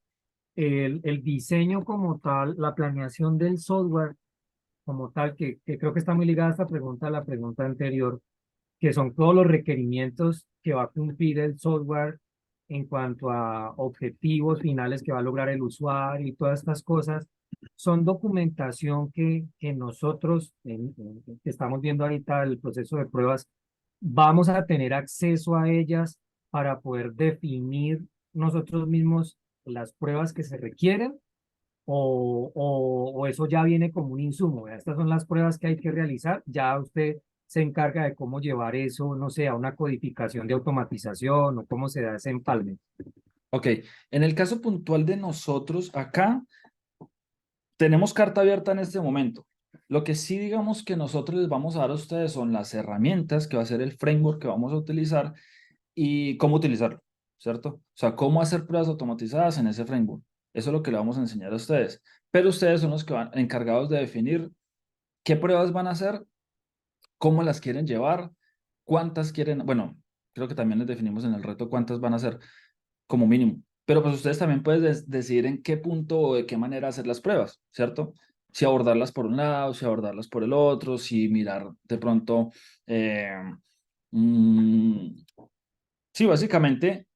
el diseño como tal, la planeación del software como tal, que creo que está muy ligada a esta pregunta, a la pregunta anterior, que son todos los requerimientos que va a cumplir el software en cuanto a objetivos finales que va a lograr el usuario y todas estas cosas, son documentación que nosotros, que estamos viendo ahorita el proceso de pruebas, vamos a tener acceso a ellas para poder definir nosotros mismos las pruebas que se requieren o eso ya viene como un insumo. ¿Verdad? Estas son las pruebas que hay que realizar. Ya usted se encarga de cómo llevar eso, no sé, a una codificación de automatización o cómo se da ese empalme. Ok, en el caso puntual de nosotros acá, tenemos carta abierta en este momento. Lo que sí digamos que nosotros les vamos a dar a ustedes son las herramientas, que va a ser el framework que vamos a utilizar y cómo utilizarlo, ¿cierto? O sea, cómo hacer pruebas automatizadas en ese framework. Eso es lo que le vamos a enseñar a ustedes. Pero ustedes son los que van encargados de definir qué pruebas van a hacer, cómo las quieren llevar, cuántas quieren, bueno, creo que también les definimos en el reto cuántas van a hacer como mínimo. Pero pues ustedes también pueden decidir en qué punto o de qué manera hacer las pruebas, ¿cierto? Si abordarlas por un lado, si abordarlas por el otro, si mirar de pronto, eh, mm, sí, básicamente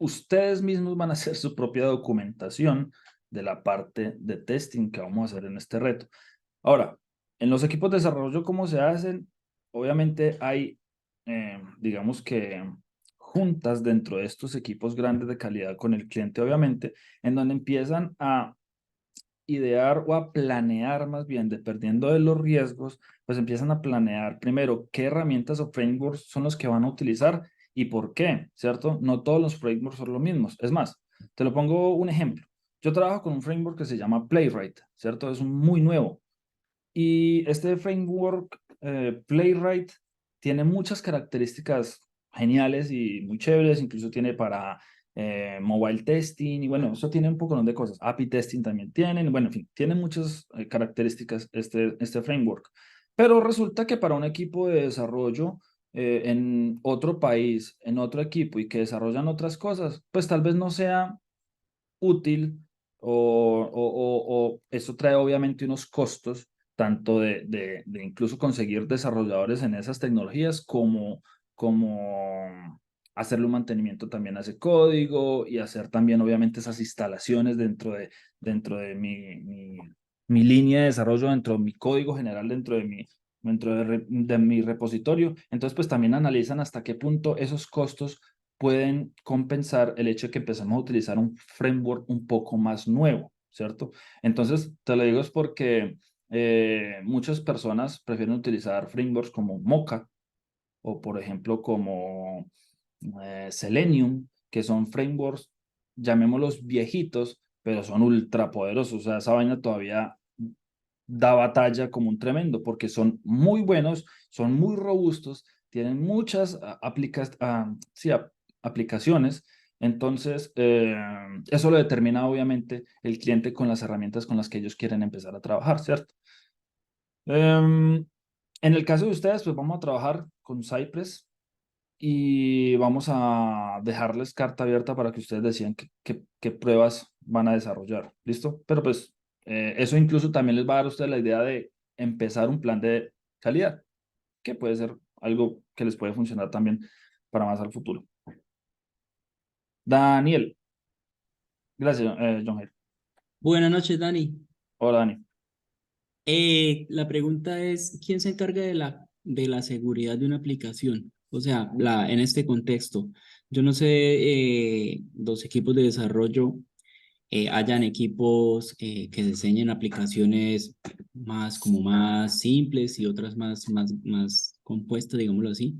ustedes mismos van a hacer su propia documentación de la parte de testing que vamos a hacer en este reto. Ahora, en los equipos de desarrollo, ¿cómo se hacen? Obviamente hay, digamos que, juntas dentro de estos equipos grandes de calidad con el cliente, obviamente, en donde empiezan a idear o a planear más bien, dependiendo de los riesgos, pues empiezan a planear primero qué herramientas o frameworks son los que van a utilizar y por qué, ¿cierto? No todos los frameworks son los mismos. Es más, te lo pongo un ejemplo. Yo trabajo con un framework que se llama Playwright, ¿cierto? Es muy nuevo. Y este framework, Playwright, tiene muchas características geniales y muy chéveres, incluso tiene para mobile testing y bueno, eso tiene un poco de cosas. API testing también tienen, bueno, en fin, tiene muchas características este framework. Pero resulta que para un equipo de desarrollo en otro país, en otro equipo y que desarrollan otras cosas, pues tal vez no sea útil o eso trae obviamente unos costos, tanto de incluso conseguir desarrolladores en esas tecnologías como hacerle un mantenimiento también a ese código y hacer también obviamente esas instalaciones dentro de mi línea de desarrollo, dentro de mi código general, dentro de mi repositorio. Entonces, pues también analizan hasta qué punto esos costos pueden compensar el hecho de que empecemos a utilizar un framework un poco más nuevo, ¿cierto? Entonces, te lo digo es porque muchas personas prefieren utilizar frameworks como Mocha o, por ejemplo, como Selenium, que son frameworks, llamémoslos viejitos, pero son ultra poderosos. O sea, esa vaina todavía da batalla como un tremendo, porque son muy buenos, son muy robustos, tienen muchas sí, aplicaciones. Entonces, eso lo determina obviamente el cliente con las herramientas con las que ellos quieren empezar a trabajar, ¿cierto? Em, En el caso de ustedes, pues vamos a trabajar con Cypress y vamos a dejarles carta abierta para que ustedes decidan qué pruebas van a desarrollar. ¿Listo? Pero pues eso incluso también les va a dar a ustedes la idea de empezar un plan de calidad, que puede ser algo que les puede funcionar también para más al futuro. Daniel, gracias, John Jair. Buenas noches, Dani. Hola, Dani. La pregunta es, ¿quién se encarga de la seguridad de una aplicación? O sea, en este contexto, yo no sé, los equipos de desarrollo, hayan equipos que diseñen aplicaciones como más simples y otras más compuestas, digámoslo así.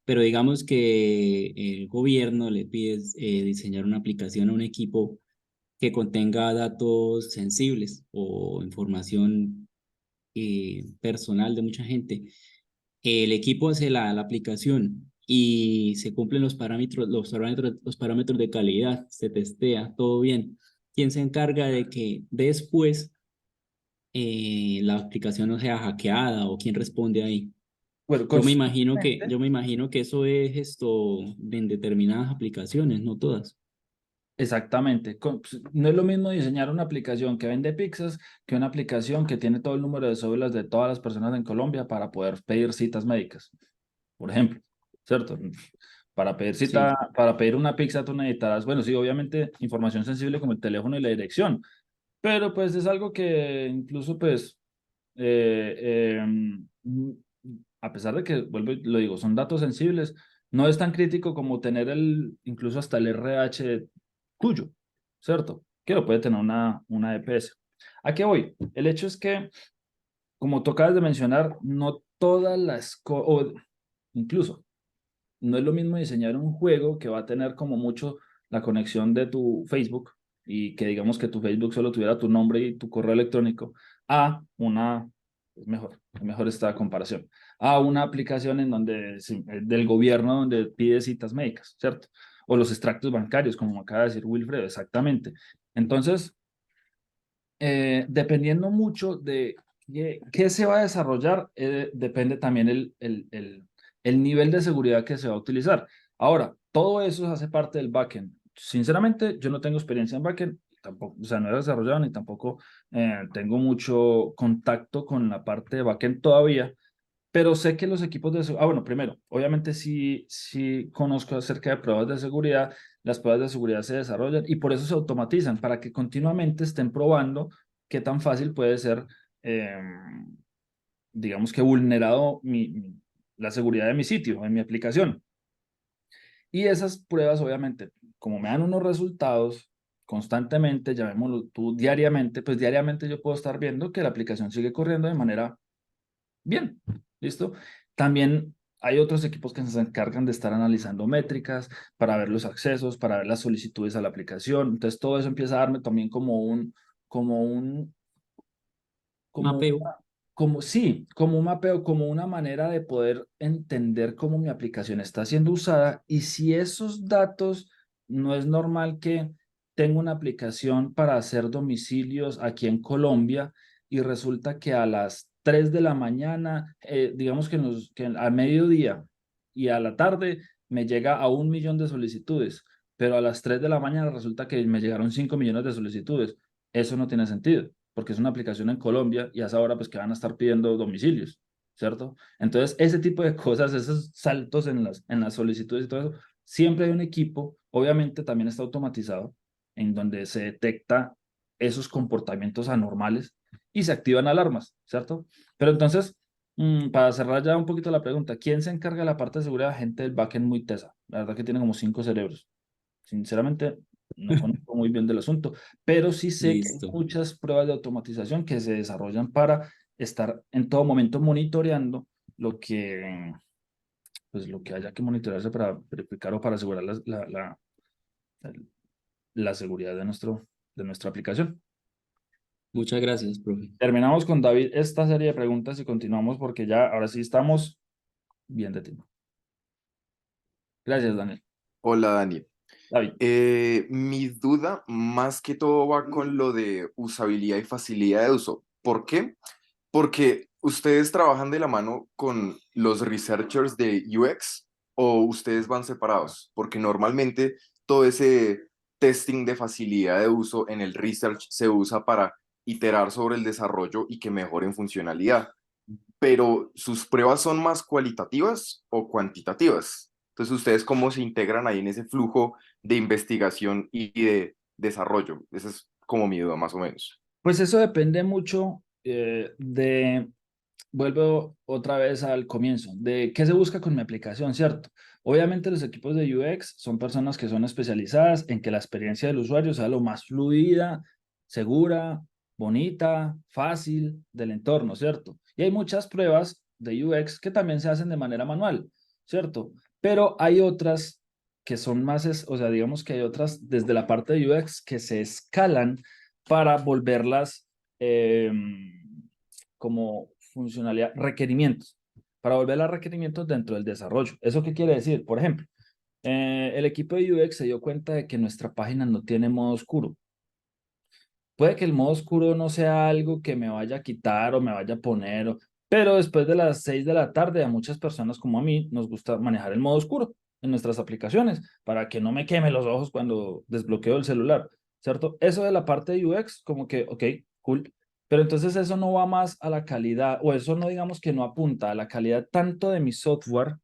Pero digamos que el gobierno le pide diseñar una aplicación a un equipo que contenga datos sensibles o información personal de mucha gente. El equipo hace la aplicación y se cumplen los parámetros de calidad, se testea todo bien. ¿Quién se encarga de que después la aplicación no sea hackeada o quién responde ahí? Bueno, Yo me imagino que eso es esto en determinadas aplicaciones, no todas. exactamente. Pues, no es lo mismo diseñar una aplicación que vende pizzas que una aplicación que tiene todo el número de cédulas de todas las personas en Colombia para poder pedir citas médicas, por ejemplo, ¿cierto? Para pedir cita, Sí. para pedir una pizza tú necesitarás, bueno, sí, obviamente información sensible como el teléfono y la dirección, pero pues es algo que incluso pues, a pesar de que, vuelvo y lo digo, son datos sensibles, no es tan crítico como tener incluso hasta el RH tuyo, ¿cierto? Que lo puede tener una EPS. ¿A qué voy? El hecho es que, como tú acabas de mencionar, no todas las cosas, o incluso, no es lo mismo diseñar un juego que va a tener como mucho la conexión de tu Facebook y que digamos que tu Facebook solo tuviera tu nombre y tu correo electrónico es mejor esta comparación, a una aplicación en donde, del gobierno donde pide citas médicas, ¿cierto? O los extractos bancarios, como acaba de decir Wilfredo, exactamente. Entonces, dependiendo mucho de qué se va a desarrollar, depende también el nivel de seguridad que se va a utilizar. Ahora, todo eso hace parte del backend. Sinceramente, yo no tengo experiencia en backend, tampoco, o sea, no he desarrollado ni tampoco tengo mucho contacto con la parte de backend todavía, pero sé que los equipos de seguridad, bueno, primero, obviamente sí conozco acerca de pruebas de seguridad, las pruebas de seguridad se desarrollan y por eso se automatizan, para que continuamente estén probando qué tan fácil puede ser, eh, digamos que vulnerado la seguridad de mi sitio, de mi aplicación. Y esas pruebas, obviamente, como me dan unos resultados constantemente, llamémoslo tú diariamente, pues diariamente yo puedo estar viendo que la aplicación sigue corriendo de manera bien, ¿listo? También hay otros equipos que se encargan de estar analizando métricas para ver los accesos, para ver las solicitudes a la aplicación. Entonces, todo eso empieza a darme también como un, como, Mapeo. sí, como un mapeo, como una manera de poder entender cómo mi aplicación está siendo usada y si esos datos no es normal que tengo una aplicación para hacer domicilios aquí en Colombia y resulta que a las 3 de la mañana, digamos que a mediodía y a la tarde me llega a 1 millón de solicitudes, pero a las 3 de la mañana resulta que me llegaron 5 millones de solicitudes. Eso no tiene sentido porque es una aplicación en Colombia y a esa hora pues que van a estar pidiendo domicilios, ¿cierto? Entonces, ese tipo de cosas, esos saltos en las solicitudes y todo eso, siempre hay un equipo, obviamente también está automatizado, en donde se detecta esos comportamientos anormales y se activan alarmas, ¿cierto? Pero entonces, para cerrar ya un poquito la pregunta, ¿quién se encarga de la parte de seguridad? Gente del backend muy tesa, la verdad que tiene como 5 cerebros. Sinceramente, no conozco muy bien del asunto, pero sí sé que hay Listo. muchas pruebas de automatización que se desarrollan para estar en todo momento monitoreando lo que, pues, lo que haya que monitorearse para verificar o para asegurar la seguridad de nuestra aplicación. Muchas gracias, profe. Terminamos con David esta serie de preguntas y continuamos porque ya ahora sí estamos bien de tiempo. Gracias, Daniel. Hola Dani. David. Mi duda más que todo va con lo de usabilidad y facilidad de uso. ¿Por qué? Porque ¿Ustedes trabajan de la mano con los researchers de UX o ustedes van separados? Porque normalmente todo ese testing de facilidad de uso en el research se usa para iterar sobre el desarrollo y que mejoren funcionalidad, pero ¿sus pruebas son más cualitativas o cuantitativas? Entonces, ¿ustedes cómo se integran ahí en ese flujo de investigación y de desarrollo? Esa es como mi duda, más o menos. Pues eso depende mucho vuelvo otra vez al comienzo, de qué se busca con mi aplicación, ¿cierto? Obviamente los equipos de UX son personas que son especializadas en que la experiencia del usuario sea lo más fluida, segura, bonita, fácil del entorno, ¿cierto? Y hay muchas pruebas de UX que también se hacen de manera manual, ¿cierto? Pero hay otras que son más, o sea, digamos que hay otras desde la parte de UX que se escalan para volverlas como funcionalidad, requerimientos, para volverlas requerimientos dentro del desarrollo. ¿Eso qué quiere decir? Por ejemplo, el equipo de UX se dio cuenta de que nuestra página no tiene modo oscuro. Puede que el modo oscuro no sea algo que me vaya a quitar o me vaya a poner, pero después de las 6 de la tarde a muchas personas como a mí nos gusta manejar el modo oscuro en nuestras aplicaciones para que no me queme los ojos cuando desbloqueo el celular, ¿cierto? Eso de la parte de UX, como que, ok, cool, pero entonces eso no va más a la calidad, o eso no digamos que no apunta a la calidad tanto de mi software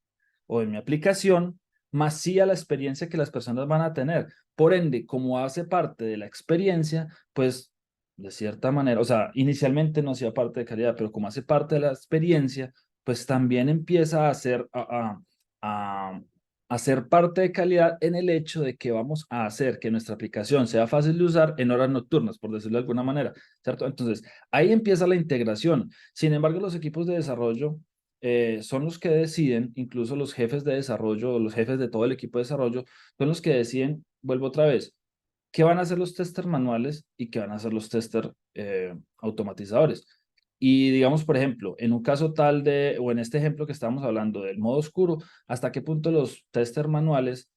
o de mi aplicación, más sí a la experiencia que las personas van a tener. Por ende, como hace parte de la experiencia, pues de cierta manera, o sea, inicialmente no hacía parte de calidad, pero como hace parte de la experiencia, pues también empieza a a, a ser parte de calidad en el hecho de que vamos a hacer que nuestra aplicación sea fácil de usar en horas nocturnas, por decirlo de alguna manera, ¿cierto? Entonces, ahí empieza la integración. Sin embargo, los equipos de desarrollo son los que deciden, incluso los jefes de desarrollo, los jefes de todo el equipo de desarrollo, son los que deciden, vuelvo otra vez, qué van a hacer los testers manuales y qué van a hacer los testers automatizadores. Y digamos, por ejemplo, en un caso tal de, o en este ejemplo que estamos hablando del modo oscuro, ¿hasta qué punto los testers manuales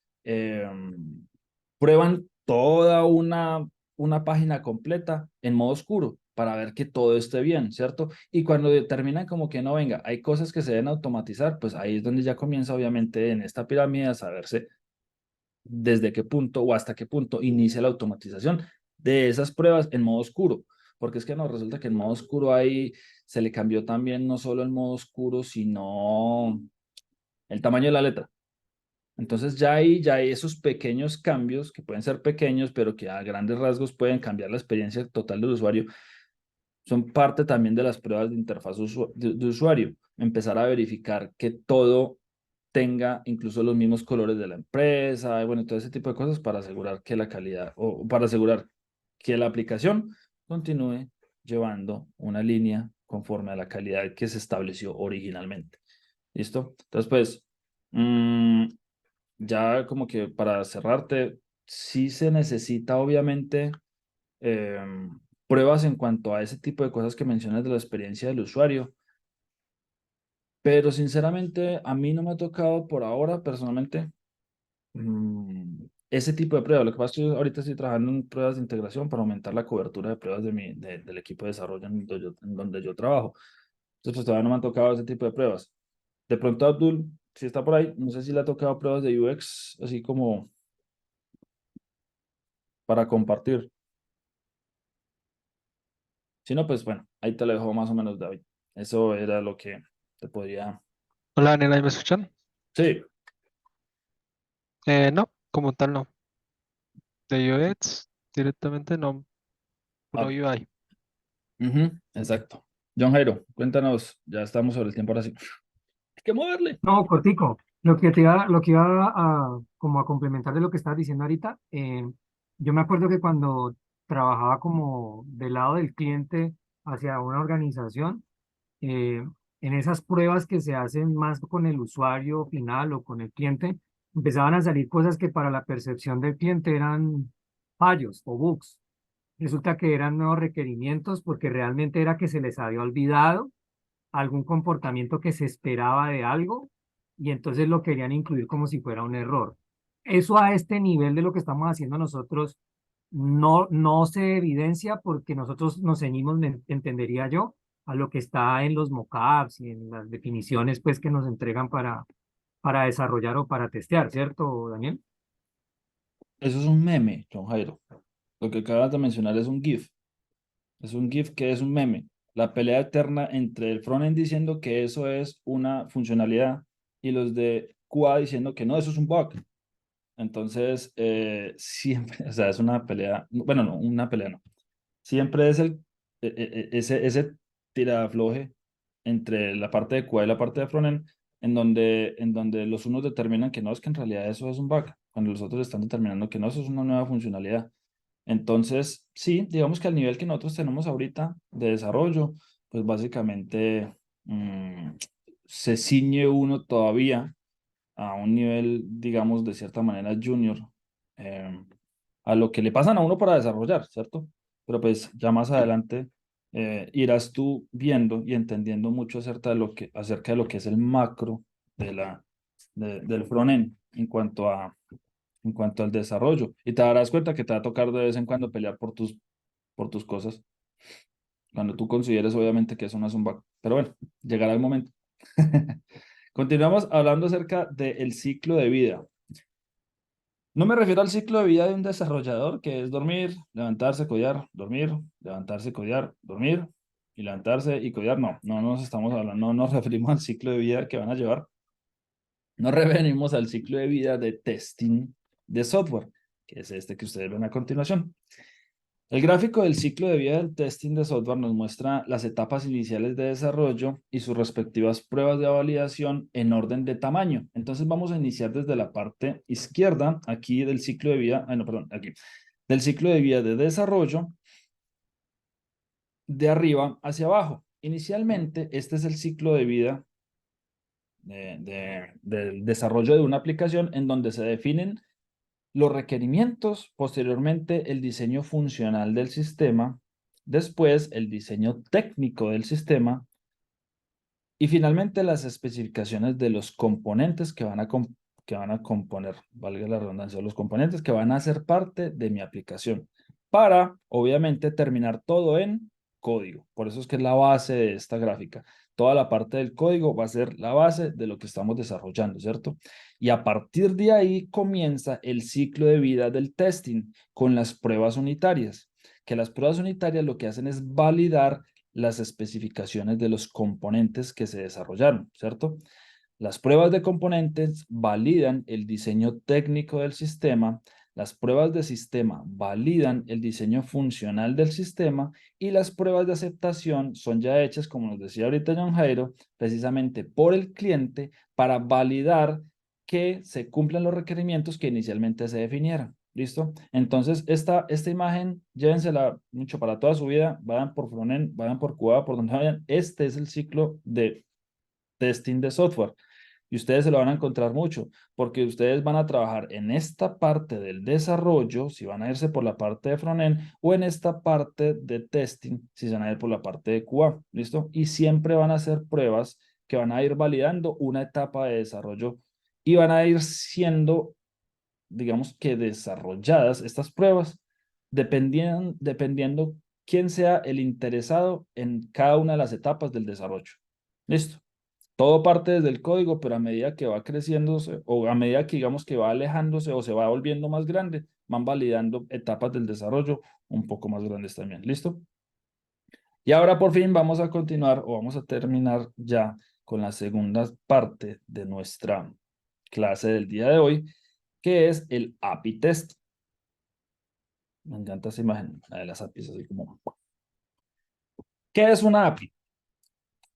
prueban toda una página completa en modo oscuro para ver que todo esté bien, ¿cierto? Y cuando determinan como que no, venga, hay cosas que se deben automatizar, pues ahí es donde ya comienza obviamente en esta pirámide a saberse desde qué punto o hasta qué punto inicia la automatización de esas pruebas en modo oscuro. Porque es que no, resulta que en modo oscuro ahí se le cambió también no solo el modo oscuro, sino el tamaño de la letra. Entonces ya hay esos pequeños cambios que pueden ser pequeños, pero que a grandes rasgos pueden cambiar la experiencia total del usuario. Son parte también de las pruebas de interfaz de usuario. Empezar a verificar que todo tenga incluso los mismos colores de la empresa, y bueno, todo ese tipo de cosas para asegurar que la calidad o para asegurar que la aplicación continúe llevando una línea conforme a la calidad que se estableció originalmente. ¿Listo? Entonces, pues, ya como que para cerrarte, sí se necesita obviamente pruebas en cuanto a ese tipo de cosas que mencionas de la experiencia del usuario, pero sinceramente a mí no me ha tocado por ahora personalmente ese tipo de pruebas. Lo que pasa es que yo ahorita estoy trabajando en pruebas de integración para aumentar la cobertura de pruebas del equipo de desarrollo en donde yo trabajo. Entonces, pues todavía no me han tocado ese tipo de pruebas. De pronto, Abdul, si está por ahí, no sé si le ha tocado pruebas de UX, así como para compartir. Si no, pues bueno, ahí te lo dejo más o menos, David. Eso era lo que te podría... Hola, Daniela, ¿me escuchan? Sí, No, como tal no. De UX directamente no, puro ah, UI. exacto. John Jairo, cuéntanos, ya estamos sobre el tiempo ahora sí. Hay que moverle. No, cortico. Lo que iba como a complementar de lo que estabas diciendo ahorita, yo me acuerdo que cuando trabajaba como del lado del cliente hacia una organización, eh, en esas pruebas que se hacen más con el usuario final o con el cliente, empezaban a salir cosas que para la percepción del cliente eran fallos o bugs. Resulta que eran nuevos requerimientos porque realmente era que se les había olvidado algún comportamiento que se esperaba de algo y entonces lo querían incluir como si fuera un error. Eso a este nivel de lo que estamos haciendo nosotros no se evidencia porque nosotros nos ceñimos, entendería yo, a lo que está en los mockups y en las definiciones pues que nos entregan para desarrollar o para testear, ¿cierto, Daniel? Eso es un meme, John Jairo. Lo que acabas de mencionar es un GIF. Es un GIF que es un meme. La pelea eterna entre el frontend diciendo que eso es una funcionalidad y los de QA diciendo que no, eso es un bug. Entonces, siempre, o sea, es una pelea, bueno, no, una pelea no. Siempre es ese tirafloje entre la parte de QA y la parte de frontend, en donde los unos determinan que no, es que en realidad eso es un bug, cuando los otros están determinando que no, eso es una nueva funcionalidad. Entonces, sí, digamos que al nivel que nosotros tenemos ahorita de desarrollo, pues básicamente se ciñe uno todavía a un nivel, digamos, de cierta manera junior, eh, a lo que le pasan a uno para desarrollar, ¿cierto? Pero pues ya más adelante irás tú viendo y entendiendo mucho acerca de lo que es el macro del frontend en cuanto al desarrollo. Y te darás cuenta que te va a tocar de vez en cuando pelear por tus cosas, cuando tú consideres obviamente que eso no es un bug. Pero bueno, llegará el momento. Continuamos hablando acerca del ciclo de vida. No me refiero al ciclo de vida de un desarrollador, que es dormir, levantarse, codear, dormir, levantarse, codear, dormir y levantarse y codear. No, no nos estamos hablando, no nos referimos al ciclo de vida que van a llevar. Nos referimos al ciclo de vida de testing de software, que es este que ustedes ven a continuación. El gráfico del ciclo de vida del testing de software nos muestra las etapas iniciales de desarrollo y sus respectivas pruebas de validación en orden de tamaño. Entonces vamos a iniciar desde la parte izquierda, aquí del ciclo de vida, no, perdón, aquí, del ciclo de vida de desarrollo, de arriba hacia abajo. Inicialmente, este es el ciclo de vida del desarrollo de una aplicación en donde se definen los requerimientos, posteriormente el diseño funcional del sistema, después el diseño técnico del sistema y finalmente las especificaciones de los componentes que van a componer, valga la redundancia, los componentes que van a ser parte de mi aplicación para, obviamente, terminar todo en código. Por eso es que es la base de esta gráfica. Toda la parte del código va a ser la base de lo que estamos desarrollando, ¿cierto? Y a partir de ahí comienza el ciclo de vida del testing con las pruebas unitarias, que las pruebas unitarias lo que hacen es validar las especificaciones de los componentes que se desarrollaron, ¿cierto? Las pruebas de componentes validan el diseño técnico del sistema, las pruebas de sistema validan el diseño funcional del sistema y las pruebas de aceptación son ya hechas, como nos decía ahorita John Jairo, precisamente por el cliente para validar que se cumplan los requerimientos que inicialmente se definieran. ¿Listo? Entonces, esta imagen, llévensela mucho para toda su vida, vayan por frontend, vayan por QA, por donde vayan. Este es el ciclo de testing de software. Y ustedes se lo van a encontrar mucho, porque ustedes van a trabajar en esta parte del desarrollo, si van a irse por la parte de frontend, o en esta parte de testing, si se van a ir por la parte de QA. ¿Listo? Y siempre van a hacer pruebas que van a ir validando una etapa de desarrollo y van a ir siendo, digamos que desarrolladas estas pruebas, dependiendo quién sea el interesado en cada una de las etapas del desarrollo. Listo. Todo parte desde el código, pero a medida que va creciéndose o a medida que digamos que va alejándose o se va volviendo más grande, van validando etapas del desarrollo un poco más grandes también. ¿Listo? Y ahora por fin vamos a continuar o vamos a terminar ya con la segunda parte de nuestra clase del día de hoy, que es el API test. Me encanta esa imagen, la de las APIs, así como... ¿Qué es una API?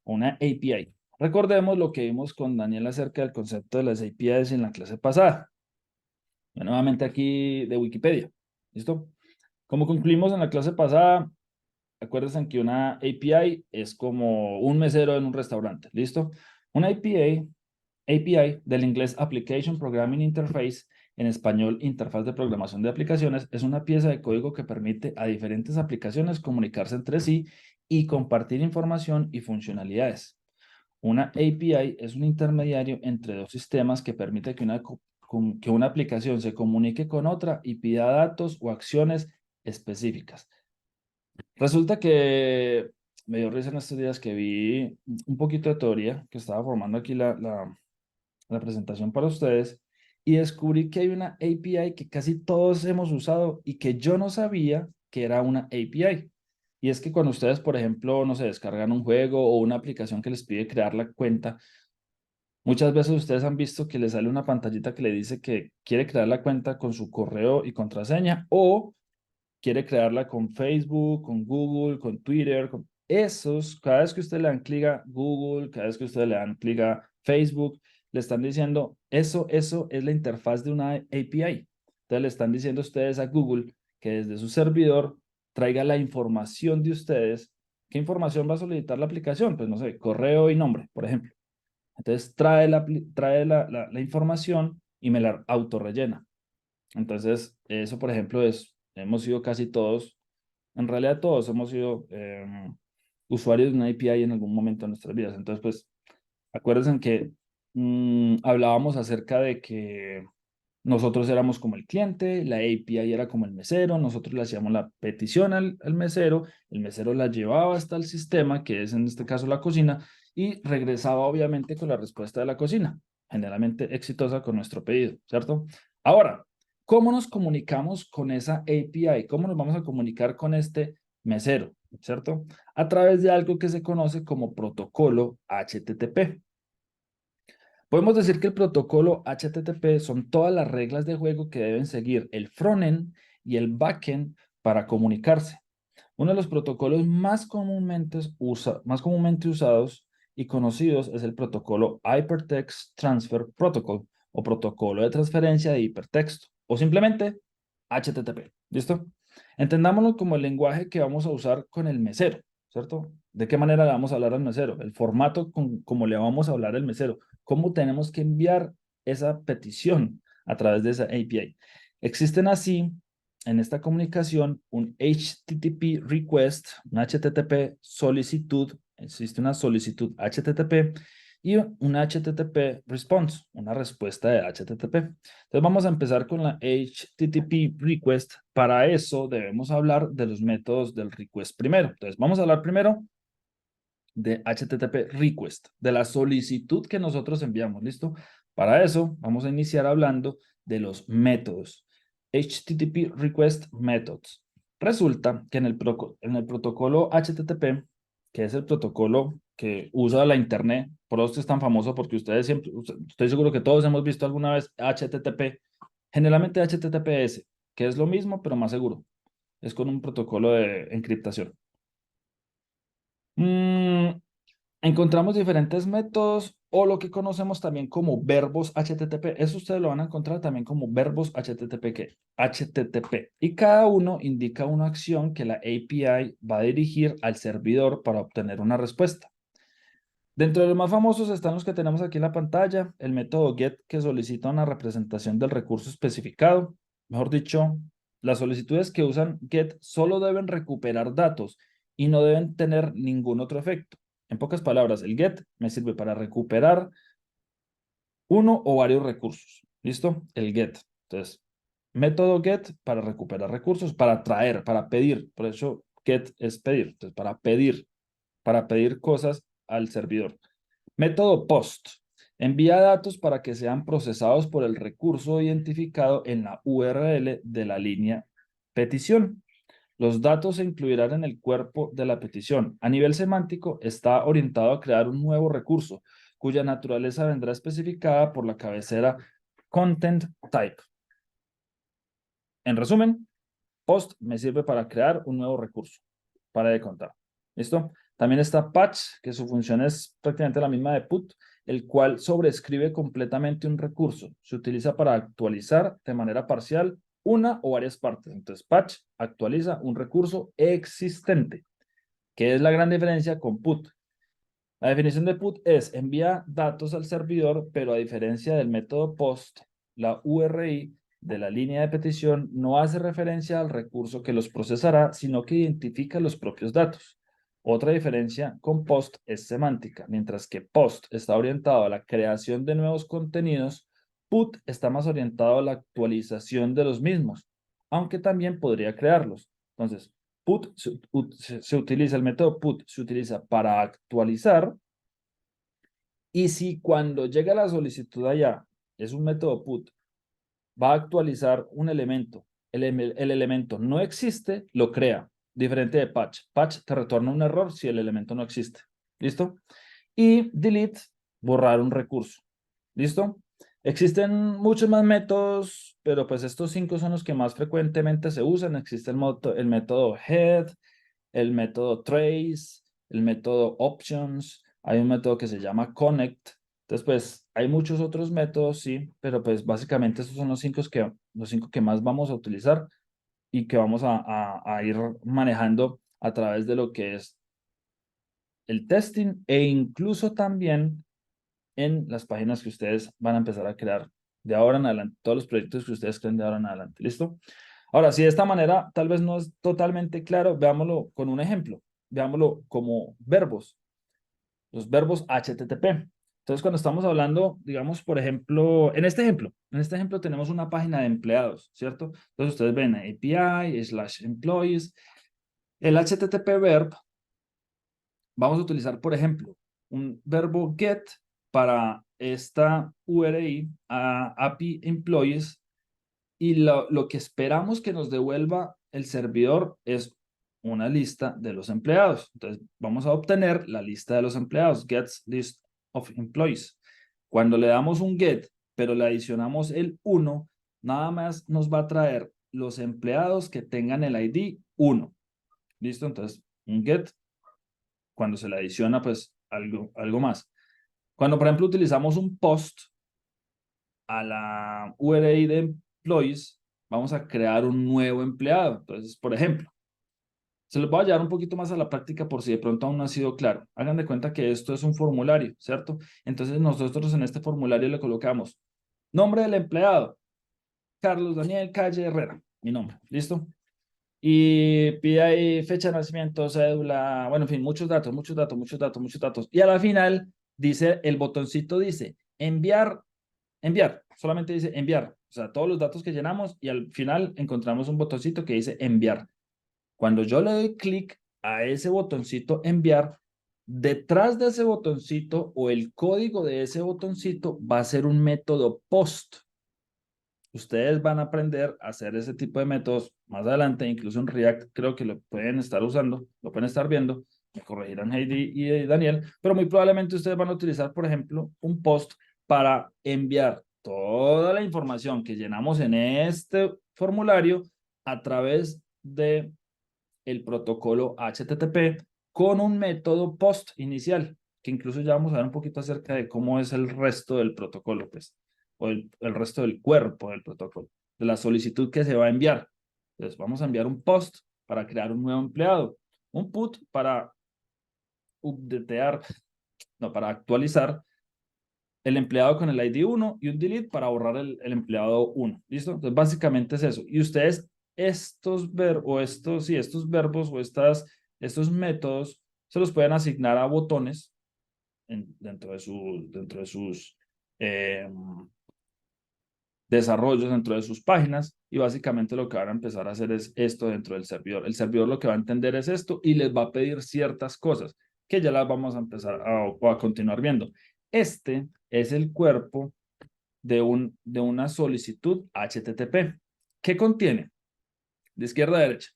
Una API. Recordemos lo que vimos con Daniel acerca del concepto de las APIs en la clase pasada. Yo nuevamente aquí de Wikipedia. ¿Listo? Como concluimos en la clase pasada, acuérdense que una API es como un mesero en un restaurante. ¿Listo? Una API del inglés Application Programming Interface, en español Interfaz de Programación de Aplicaciones, es una pieza de código que permite a diferentes aplicaciones comunicarse entre sí y compartir información y funcionalidades. Una API es un intermediario entre dos sistemas que permite que una aplicación se comunique con otra y pida datos o acciones específicas. Resulta que me dio risa en estos días que vi un poquito de teoría, que estaba formando aquí la presentación para ustedes, y descubrí que hay una API que casi todos hemos usado y que yo no sabía que era una API. Y es que cuando ustedes, por ejemplo, no sé, descargan un juego o una aplicación que les pide crear la cuenta, muchas veces ustedes han visto que les sale una pantallita que le dice que quiere crear la cuenta con su correo y contraseña o quiere crearla con Facebook, con Google, con Twitter, con esos, cada vez que usted le dan clic a Google, cada vez que usted le dan clic a Facebook, le están diciendo, eso es la interfaz de una API. Entonces le están diciendo ustedes a Google que desde su servidor traiga la información de ustedes. ¿Qué información va a solicitar la aplicación? Pues no sé, correo y nombre, por ejemplo. Entonces trae la información y me la autorrellena. Entonces, eso, por ejemplo, hemos sido casi todos, en realidad todos hemos sido usuarios de una API en algún momento de nuestras vidas. Entonces, pues, acuérdense que hablábamos acerca de que nosotros éramos como el cliente, la API era como el mesero, nosotros le hacíamos la petición al mesero, el mesero la llevaba hasta el sistema, que es en este caso la cocina, y regresaba obviamente con la respuesta de la cocina, generalmente exitosa con nuestro pedido, ¿cierto? Ahora, ¿cómo nos comunicamos con esa API? ¿Cómo nos vamos a comunicar con este mesero, ¿cierto? A través de algo que se conoce como protocolo HTTP. Podemos decir que el protocolo HTTP son todas las reglas de juego que deben seguir el frontend y el backend para comunicarse. Uno de los protocolos más comúnmente usados y conocidos es el protocolo Hypertext Transfer Protocol o protocolo de transferencia de hipertexto o simplemente HTTP. ¿Listo? Entendámoslo como el lenguaje que vamos a usar con el mesero, ¿cierto? ¿De qué manera le vamos a hablar al mesero? El formato como le vamos a hablar al mesero. ¿Cómo tenemos que enviar esa petición a través de esa API? Existen así en esta comunicación un HTTP request, un HTTP solicitud, existe una solicitud HTTP y un HTTP response, una respuesta de HTTP. Entonces vamos a empezar con la HTTP request. Para eso debemos hablar de los métodos del request primero. Entonces vamos a hablar primero de HTTP request, de la solicitud que nosotros enviamos, ¿listo? Para eso vamos a iniciar hablando de los métodos. HTTP request methods. Resulta que en el protocolo HTTP, que es el protocolo que usa la internet, por eso es tan famoso porque ustedes siempre, estoy seguro que todos hemos visto alguna vez HTTP, generalmente HTTPS, que es lo mismo pero más seguro. Es con un protocolo de encriptación. Encontramos diferentes métodos o lo que conocemos también como verbos HTTP. Eso ustedes lo van a encontrar también como verbos HTTP. Y cada uno indica una acción que la API va a dirigir al servidor para obtener una respuesta. Dentro de los más famosos están los que tenemos aquí en la pantalla. El método GET, que solicita una representación del recurso especificado. Mejor dicho, las solicitudes que usan GET solo deben recuperar datos y no deben tener ningún otro efecto. En pocas palabras, el GET me sirve para recuperar uno o varios recursos. ¿Listo? El GET. Entonces, método GET para recuperar recursos, para traer, para pedir. Por eso, GET es pedir. Entonces, para pedir cosas al servidor. Método POST. Envía datos para que sean procesados por el recurso identificado en la URL de la línea petición. Los datos se incluirán en el cuerpo de la petición. A nivel semántico, está orientado a crear un nuevo recurso, cuya naturaleza vendrá especificada por la cabecera Content Type. En resumen, POST me sirve para crear un nuevo recurso. Para de contar. ¿Listo? También está patch, que su función es prácticamente la misma de put, el cual sobrescribe completamente un recurso. Se utiliza para actualizar de manera parcial una o varias partes. Entonces, patch actualiza un recurso existente. ¿Qué es la gran diferencia con put? La definición de put es envía datos al servidor, pero a diferencia del método post, la URI de la línea de petición no hace referencia al recurso que los procesará, sino que identifica los propios datos. Otra diferencia con post es semántica. Mientras que post está orientado a la creación de nuevos contenidos, put está más orientado a la actualización de los mismos, aunque también podría crearlos. Entonces, put se utiliza, el método put se utiliza para actualizar. Y si cuando llega la solicitud allá, es un método put, va a actualizar un elemento, el elemento no existe, lo crea, diferente de patch. Patch te retorna un error si el elemento no existe. ¿Listo? Y delete, borrar un recurso. ¿Listo? Existen muchos más métodos, pero pues estos 5 son los que más frecuentemente se usan. Existe el método head, el método trace, el método options, hay un método que se llama connect. Entonces, pues, hay muchos otros métodos, sí, pero pues básicamente estos son los cinco que más vamos a utilizar y que vamos a ir manejando a través de lo que es el testing e incluso también en las páginas que ustedes van a empezar a crear de ahora en adelante, todos los proyectos que ustedes creen de ahora en adelante. ¿Listo? Ahora, si de esta manera tal vez no es totalmente claro, veámoslo con un ejemplo. Veámoslo como verbos, los verbos HTTP. Entonces, cuando estamos hablando, digamos, por ejemplo, en este ejemplo tenemos una página de empleados, ¿cierto? Entonces, ustedes ven API/employees. El HTTP verb, vamos a utilizar, por ejemplo, un verbo get para esta URI a API employees y lo que esperamos que nos devuelva el servidor es una lista de los empleados. Entonces, vamos a obtener la lista de los empleados, gets list of employees. Cuando le damos un get, pero le adicionamos el 1, nada más nos va a traer los empleados que tengan el ID 1. ¿Listo? Entonces, un get, cuando se le adiciona, pues, algo más. Cuando, por ejemplo, utilizamos un post a la URI de employees, vamos a crear un nuevo empleado. Entonces, por ejemplo, se los voy a llevar un poquito más a la práctica por si de pronto aún no ha sido claro. Hagan de cuenta que esto es un formulario, ¿cierto? Entonces nosotros en este formulario le colocamos nombre del empleado, Carlos Daniel Calle Herrera, mi nombre, ¿listo? Y pide ahí fecha de nacimiento, cédula, bueno, en fin, muchos datos, muchos datos, muchos datos, muchos datos. Y a la final dice, el botoncito dice enviar, enviar, solamente dice enviar. O sea, todos los datos que llenamos y al final encontramos un botoncito que dice enviar. Cuando yo le doy clic a ese botoncito enviar, detrás de ese botoncito o el código de ese botoncito va a ser un método post. Ustedes van a aprender a hacer ese tipo de métodos más adelante, incluso en React creo que lo pueden estar usando, lo pueden estar viendo, me corregirán Heidi y Daniel, pero muy probablemente ustedes van a utilizar, por ejemplo, un post para enviar toda la información que llenamos en este formulario a través de el protocolo HTTP con un método post inicial, que incluso ya vamos a ver un poquito acerca de cómo es el resto del protocolo, pues, o el resto del cuerpo del protocolo, de la solicitud que se va a enviar. Entonces, vamos a enviar un post para crear un nuevo empleado, un put para updatear, no, para actualizar el empleado con el ID 1 y un delete para borrar el empleado 1. ¿Listo? Entonces, básicamente es eso. Y ustedes, estos verbos o estos métodos se los pueden asignar a botones dentro de sus desarrollos, dentro de sus páginas, y básicamente lo que van a empezar a hacer es esto dentro del servidor. El servidor lo que va a entender es esto y les va a pedir ciertas cosas que ya las vamos a empezar a continuar viendo. Este es el cuerpo de una solicitud HTTP. ¿Qué contiene? De izquierda a derecha.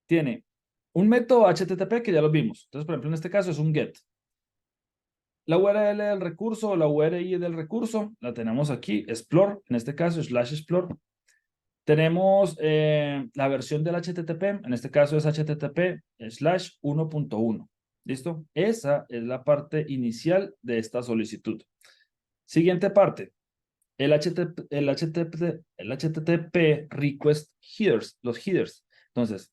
Tiene un método HTTP que ya lo vimos. Entonces, por ejemplo, en este caso es un GET. La URL del recurso o la URI del recurso la tenemos aquí, explore, en este caso /explore. Tenemos la versión del HTTP, en este caso es HTTP/1.1. ¿Listo? Esa es la parte inicial de esta solicitud. Siguiente parte, el HTTP request headers, los headers. Entonces,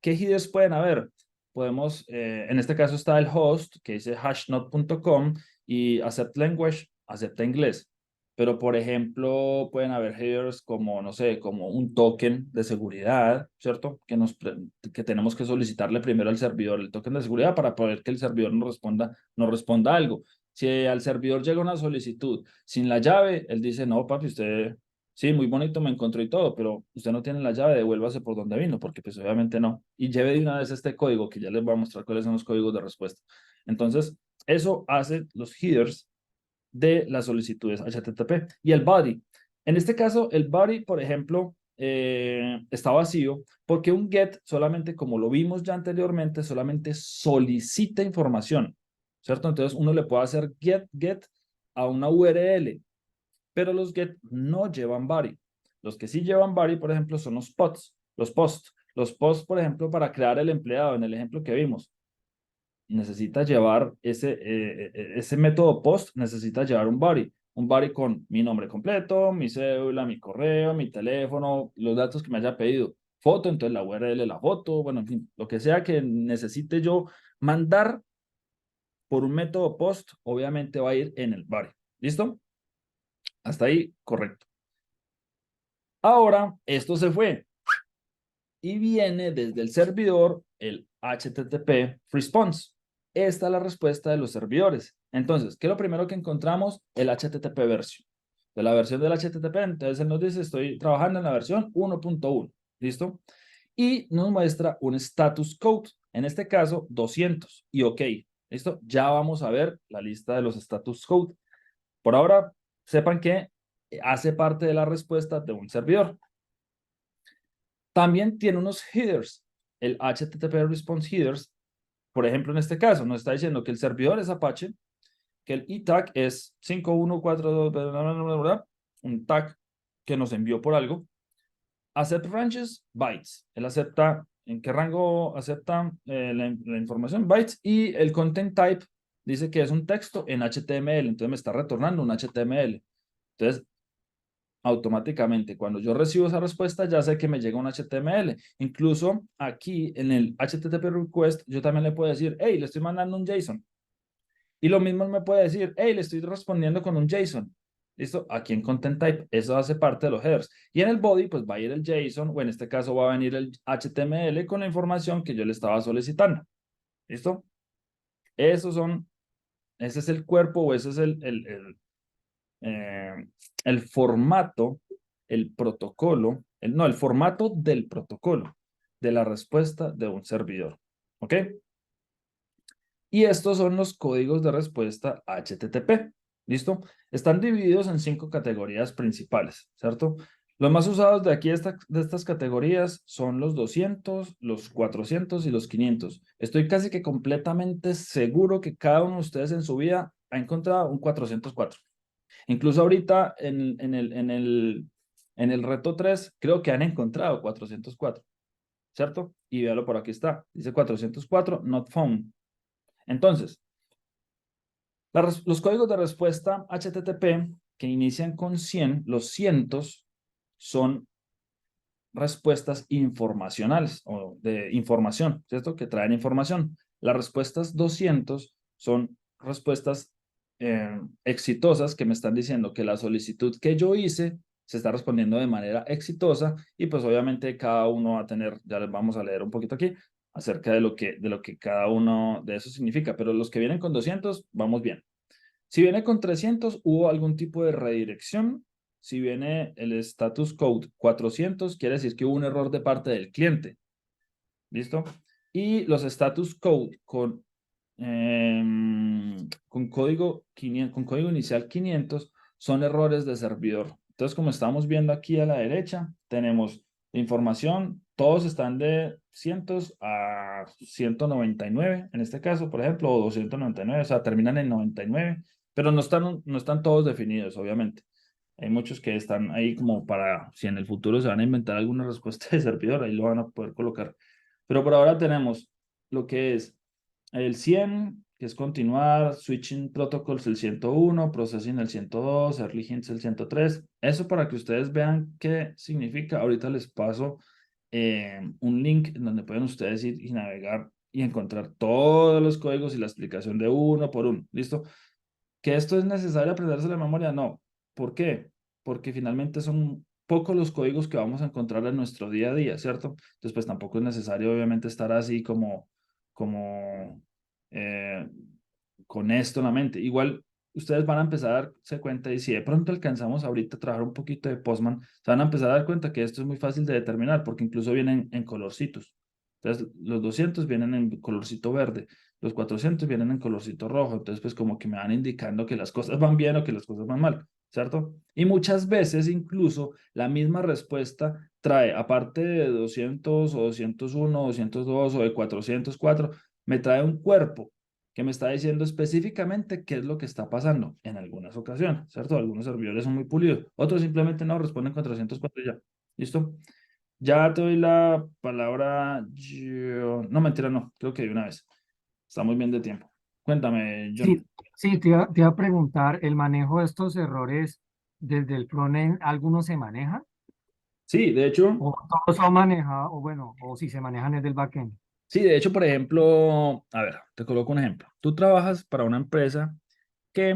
¿qué headers pueden haber? Podemos, en este caso está el host que dice hashnode.com y accept language, acepta inglés. Pero, por ejemplo, pueden haber headers como, no sé, como un token de seguridad, ¿cierto? Que tenemos que solicitarle primero al servidor el token de seguridad para poder que el servidor nos responda algo. Si al servidor llega una solicitud sin la llave, él dice, no, papi, usted Sí, muy bonito, me encontró y todo, pero usted no tiene la llave, devuélvase por donde vino, porque pues obviamente no. Y lleve de una vez este código, que ya les voy a mostrar cuáles son los códigos de respuesta. Entonces, eso hace los headers de las solicitudes HTTP. Y el body. En este caso, el body, por ejemplo, está vacío porque un get solamente, como lo vimos ya anteriormente, solamente solicita información, ¿cierto? Entonces, uno le puede hacer get a una URL, pero los get no llevan body. Los que sí llevan body, por ejemplo, son los posts. Los posts, por ejemplo, para crear el empleado, en el ejemplo que vimos, necesita llevar ese método post, necesita llevar un body con mi nombre completo, mi cédula, mi correo, mi teléfono, los datos que me haya pedido, foto, entonces la URL, la foto, bueno, en fin, lo que sea que necesite yo mandar por un método post, obviamente va a ir en el body. ¿Listo? Hasta ahí, correcto. Ahora, esto se fue y viene desde el servidor el HTTP response. Esta es la respuesta de los servidores. Entonces, ¿qué es lo primero que encontramos? El HTTP version. De la versión del HTTP, entonces él nos dice, estoy trabajando en la versión 1.1. ¿Listo? Y nos muestra un status code, en este caso 200 y OK. ¿Listo? Ya vamos a ver la lista de los status code. Por ahora, sepan que hace parte de la respuesta de un servidor. También tiene unos headers, el HTTP Response Headers. Por ejemplo, en este caso, nos está diciendo que el servidor es Apache, que el e-tag es 5142, un tag que nos envió por algo. Accept ranges, bytes. Él acepta, ¿en qué rango acepta la información? Bytes. Y el content type dice que es un texto en HTML, entonces me está retornando un HTML. Entonces, automáticamente, cuando yo recibo esa respuesta, ya sé que me llega un HTML. Incluso aquí en el HTTP request, yo también le puedo decir, hey, le estoy mandando un JSON. Y lo mismo me puede decir, hey, le estoy respondiendo con un JSON. ¿Listo? Aquí en Content Type, eso hace parte de los headers. Y en el body, pues va a ir el JSON, o en este caso va a venir el HTML con la información que yo le estaba solicitando. ¿Listo? Ese es el cuerpo, o ese es el formato, el protocolo, el formato del protocolo de la respuesta de un servidor. ¿Ok? Y estos son los códigos de respuesta HTTP. ¿Listo? Están divididos en 5 categorías principales, ¿cierto? Los más usados de aquí de estas categorías son los 200, los 400 y los 500. Estoy casi que completamente seguro que cada uno de ustedes en su vida ha encontrado un 404. Incluso ahorita en el reto 3 creo que han encontrado 404, ¿cierto? Y véalo por aquí está. Dice 404, not found. Entonces, los códigos de respuesta HTTP que inician con 100, los cientos, son respuestas informacionales o de información, ¿cierto? Que traen información. Las respuestas 200 son respuestas exitosas que me están diciendo que la solicitud que yo hice se está respondiendo de manera exitosa y pues obviamente cada uno va a tener, ya les vamos a leer un poquito aquí acerca de lo que cada uno de eso significa, pero los que vienen con 200, vamos bien. Si viene con 300, hubo algún tipo de redirección. Si viene el status code 400, quiere decir que hubo un error de parte del cliente. ¿Listo? Y los status code con código inicial 500 son errores de servidor. Entonces, como estamos viendo aquí a la derecha, tenemos información, todos están de cientos a 199, en este caso, por ejemplo, o 299, o sea, terminan en 99, pero no están todos definidos, obviamente. Hay muchos que están ahí como para, si en el futuro se van a inventar alguna respuesta de servidor, ahí lo van a poder colocar. Pero por ahora tenemos lo que es el 100, que es continuar, Switching Protocols el 101, Processing el 102, Early Hints el 103. Eso para que ustedes vean qué significa. Ahorita les paso un link en donde pueden ustedes ir y navegar y encontrar todos los códigos y la explicación de uno por uno. ¿Listo? ¿Que esto es necesario aprenderse la memoria? No. ¿Por qué? Porque finalmente son pocos los códigos que vamos a encontrar en nuestro día a día, ¿cierto? Entonces, pues tampoco es necesario, obviamente, estar así como eh, con esto en la mente. Igual, ustedes van a empezar a darse cuenta, y si de pronto alcanzamos ahorita a trabajar un poquito de Postman, se van a empezar a dar cuenta que esto es muy fácil de determinar, porque incluso vienen en colorcitos. Entonces, los 200 vienen en colorcito verde, los 400 vienen en colorcito rojo, entonces pues como que me van indicando que las cosas van bien o que las cosas van mal, ¿cierto? Y muchas veces incluso la misma respuesta trae, aparte de 200 o 201, 202 o de 404, me trae un cuerpo que me está diciendo específicamente qué es lo que está pasando en algunas ocasiones, ¿cierto? Algunos servidores son muy pulidos, otros simplemente no responden 404 y ya. ¿Listo? Ya te doy la palabra. No, mentira, no. Creo que de una vez. Está muy bien de tiempo. Cuéntame, Sí, John. sí, te iba a preguntar, ¿el manejo de estos errores desde el frontend, algunos se maneja? Sí, de hecho, ¿O todos son manejados, o bueno, o si se manejan desde el backend? sí, de hecho, por ejemplo, a ver, te coloco un ejemplo. Tú trabajas para una empresa que,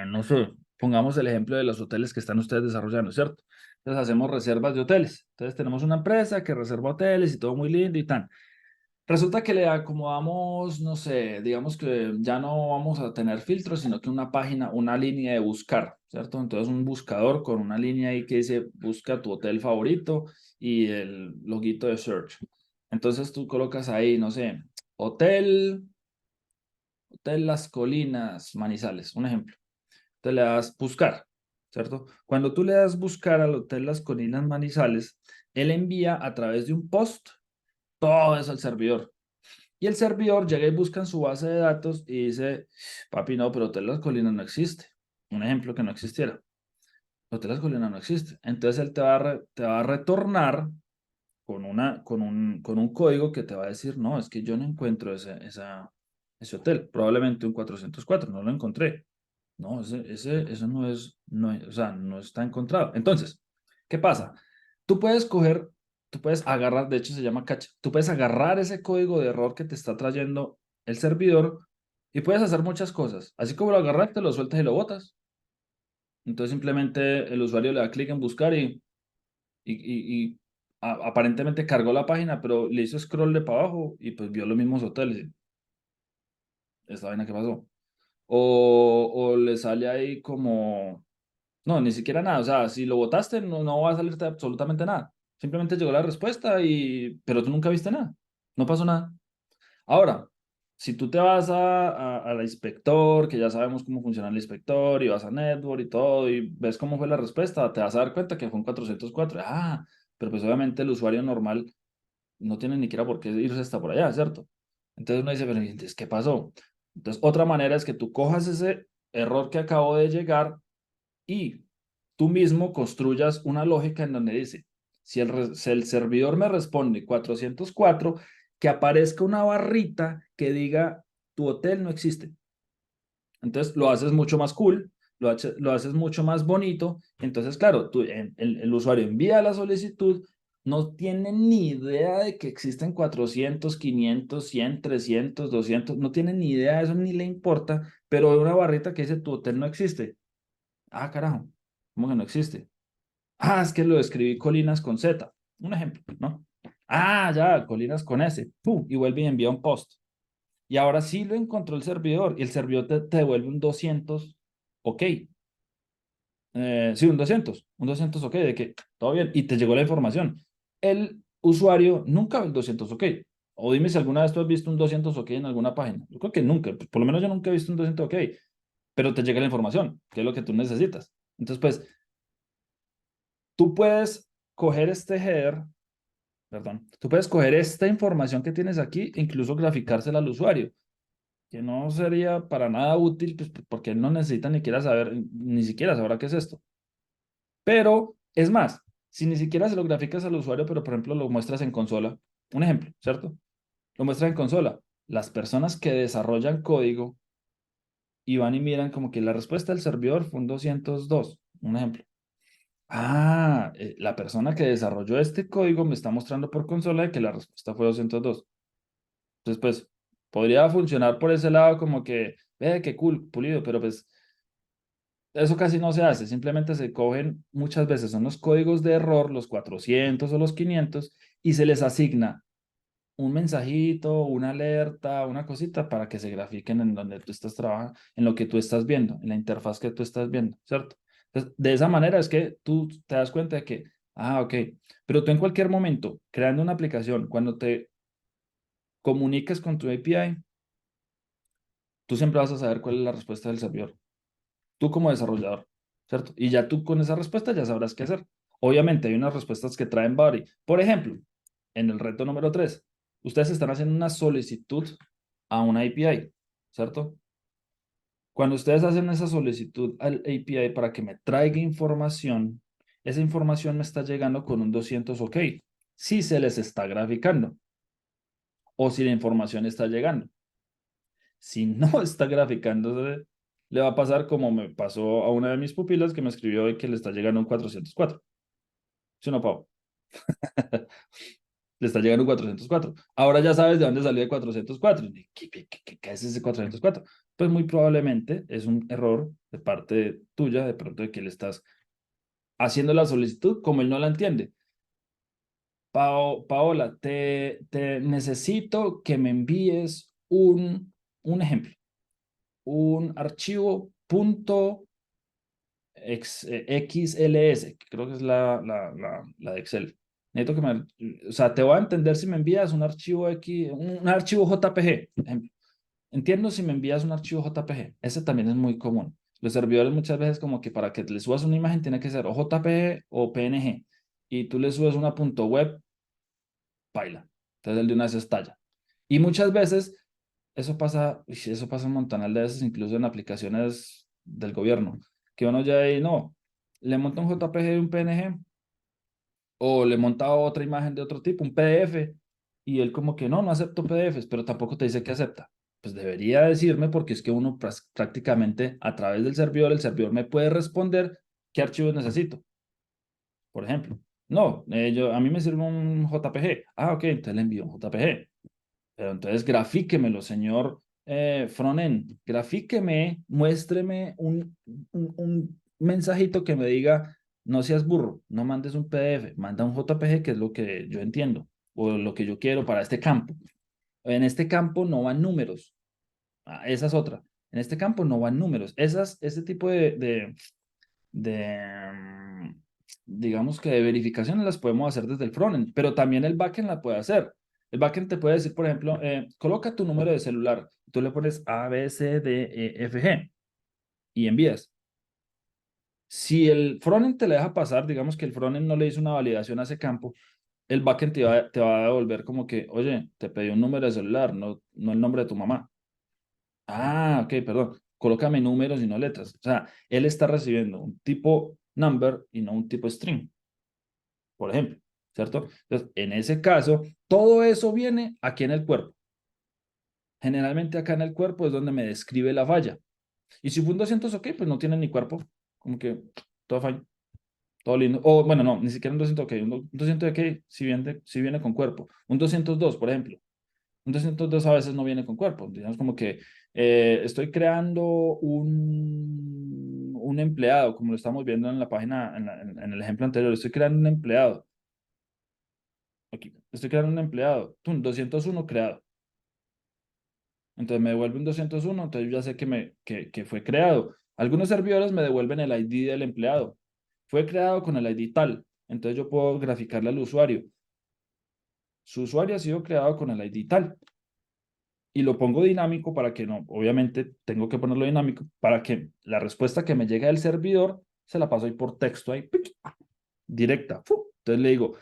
no sé, pongamos el ejemplo de los hoteles que están ustedes desarrollando, ¿cierto? Entonces hacemos reservas de hoteles. Entonces tenemos una empresa que reserva hoteles y todo muy lindo y tan. Resulta que le acomodamos, no sé, digamos que ya no vamos a tener filtros, sino que una página, una línea de buscar, ¿cierto? Entonces un buscador con una línea ahí que dice busca tu hotel favorito y el loguito de search. Entonces tú colocas ahí, no sé, hotel Las Colinas Manizales, un ejemplo. Entonces le das buscar, ¿cierto? Cuando tú le das buscar al hotel Las Colinas Manizales, él envía a través de un post todo eso al servidor. Y el servidor llega y busca en su base de datos y dice, papi, no, pero Hotel Las Colinas no existe. Un ejemplo que no existiera. Hotel Las Colinas no existe. Entonces él te va a retornar con un código que te va a decir, no, es que yo no encuentro ese hotel. Probablemente un 404, no lo encontré. No, eso o sea, no está encontrado. Entonces, ¿qué pasa? Tú puedes coger, tú puedes agarrar, de hecho se llama cache, tú puedes agarrar ese código de error que te está trayendo el servidor y puedes hacer muchas cosas. Así como lo agarraste, lo sueltas y lo botas. Entonces simplemente el usuario le da clic en buscar y aparentemente cargó la página, pero le hizo scroll de para abajo y pues vio los mismos hoteles. ¿Esta vaina qué pasó? O le sale ahí como no, ni siquiera nada. O sea, si lo votaste, no va a salirte absolutamente nada. Simplemente llegó la respuesta pero tú nunca viste nada. No pasó nada. Ahora, si tú te vas a la inspector, que ya sabemos cómo funciona el inspector, y vas a Network y todo, y ves cómo fue la respuesta, te vas a dar cuenta que fue un 404. Ah, pero pues obviamente el usuario normal no tiene ni siquiera por qué irse hasta por allá, ¿cierto? Entonces uno dice, pero entonces, ¿qué pasó? Entonces, otra manera es que tú cojas ese error que acabó de llegar y tú mismo construyas una lógica en donde dice, si el servidor me responde 404, que aparezca una barrita que diga, tu hotel no existe. Entonces lo haces mucho más cool, lo haces mucho más bonito. Entonces, claro, el usuario envía la solicitud, no tiene ni idea de que existen 400, 500, 100, 300, 200, no tiene ni idea de eso, ni le importa, pero ve una barrita que dice, tu hotel no existe. Ah, carajo, ¿cómo que no existe? Ah, es que lo escribí Colinas con Z. Un ejemplo, ¿no? Ah, ya, Colinas con S. ¡Pum! Y vuelve y envía un post. Y ahora sí lo encontró el servidor. Y el servidor te devuelve un 200. Ok. Sí, un 200 ok, de que todo bien. Y te llegó la información. El usuario nunca ve el 200 ok. O dime si alguna vez tú has visto un 200 ok en alguna página. Yo creo que nunca. Por lo menos yo nunca he visto un 200 ok. Pero te llega la información, que es lo que tú necesitas. Entonces, pues, tú puedes coger este header, perdón, tú puedes coger esta información que tienes aquí e incluso graficársela al usuario, que no sería para nada útil, pues, porque él no necesita ni siquiera sabrá qué es esto. Pero, es más, si ni siquiera se lo graficas al usuario, pero por ejemplo lo muestras en consola, un ejemplo, ¿cierto? Lo muestras en consola. Las personas que desarrollan código y van y miran como que la respuesta del servidor fue un 202, un ejemplo. Ah, la persona que desarrolló este código me está mostrando por consola de que la respuesta fue 202. Entonces, pues, podría funcionar por ese lado como que, ve, qué cool, pulido, pero pues, eso casi no se hace. Simplemente se cogen muchas veces, son los códigos de error, los 400 o los 500, y se les asigna un mensajito, una alerta, una cosita para que se grafiquen en donde tú estás trabajando, en lo que tú estás viendo, en la interfaz que tú estás viendo, ¿cierto? Entonces, de esa manera es que tú te das cuenta de que, ok, pero tú en cualquier momento, creando una aplicación, cuando te comuniques con tu API, tú siempre vas a saber cuál es la respuesta del servidor, tú como desarrollador, ¿cierto? Y ya tú con esa respuesta ya sabrás qué hacer. Obviamente hay unas respuestas que traen body. Por ejemplo, en el reto número 3, ustedes están haciendo una solicitud a una API, ¿cierto? Cuando ustedes hacen esa solicitud al API para que me traiga información, esa información me está llegando con un 200 OK, si se les está graficando o si la información está llegando. Si no está graficándose, le va a pasar como me pasó a una de mis pupilas que me escribió hoy que le está llegando un 404. ¿Sí o no, Pau? Le está llegando un 404. Ahora ya sabes de dónde salió el 404. ¿Qué es ese 404? Pues muy probablemente es un error de parte tuya, de pronto de que le estás haciendo la solicitud como él no la entiende. Paola, te necesito que me envíes un ejemplo, un archivo .xls, que creo que es la de Excel. Necesito que o sea, te voy a entender si me envías un archivo un archivo JPG, por ejemplo. Entiendo si me envías un archivo JPG. Ese también es muy común. Los servidores muchas veces como que para que le subas una imagen tiene que ser o JPG o PNG. Y tú le subes una .web, baila. Entonces el de una vez estalla. Y muchas veces eso pasa un montón de veces, incluso en aplicaciones del gobierno, que uno ya ahí, no, le monta un JPG de un PNG o le monta otra imagen de otro tipo, un PDF, y él como que no acepto PDFs, pero tampoco te dice que acepta. Pues debería decirme porque es que uno prácticamente a través del servidor, el servidor me puede responder qué archivos necesito. Por ejemplo, no, a mí me sirve un JPG. Ok, entonces le envío un JPG. Pero entonces grafíquemelo, señor frontend. Grafíqueme, muéstreme un mensajito que me diga, no seas burro, no mandes un PDF, manda un JPG, que es lo que yo entiendo, o lo que yo quiero para este campo. En este campo no van números. Esa es otra. En este campo no van números. Ese tipo de, digamos que de verificaciones las podemos hacer desde el frontend, pero también el backend la puede hacer. El backend te puede decir, por ejemplo, coloca tu número de celular. Tú le pones A, B, C, D, E, F, G y envías. Si el frontend te le deja pasar, digamos que el frontend no le hizo una validación a ese campo, el backend te va a devolver como que, oye, te pedí un número de celular, no el nombre de tu mamá. Ok, perdón. Colócame números y no letras. O sea, él está recibiendo un tipo number y no un tipo string, por ejemplo, ¿cierto? Entonces, en ese caso, todo eso viene aquí en el cuerpo. Generalmente acá en el cuerpo es donde me describe la falla. Y si fue un 200, ok, pues no tiene ni cuerpo. Como que todo fine, todo lindo. O bueno, no, ni siquiera un 200, ok. Un 200 ok, si viene con cuerpo. Un 202, por ejemplo. Un 202 a veces no viene con cuerpo. Digamos como que estoy creando un empleado, como lo estamos viendo en la página, en el ejemplo anterior. Estoy creando un empleado. Aquí, estoy creando un empleado. 201 creado. Entonces me devuelve un 201, entonces yo ya sé que fue creado. Algunos servidores me devuelven el ID del empleado. Fue creado con el ID tal. Entonces yo puedo graficarle al usuario. Su usuario ha sido creado con el ID tal. Y lo pongo dinámico para que no, obviamente tengo que ponerlo dinámico para que la respuesta que me llega del servidor se la paso ahí por texto, ahí, ¡pic! Directa. ¡Fu! Entonces le digo,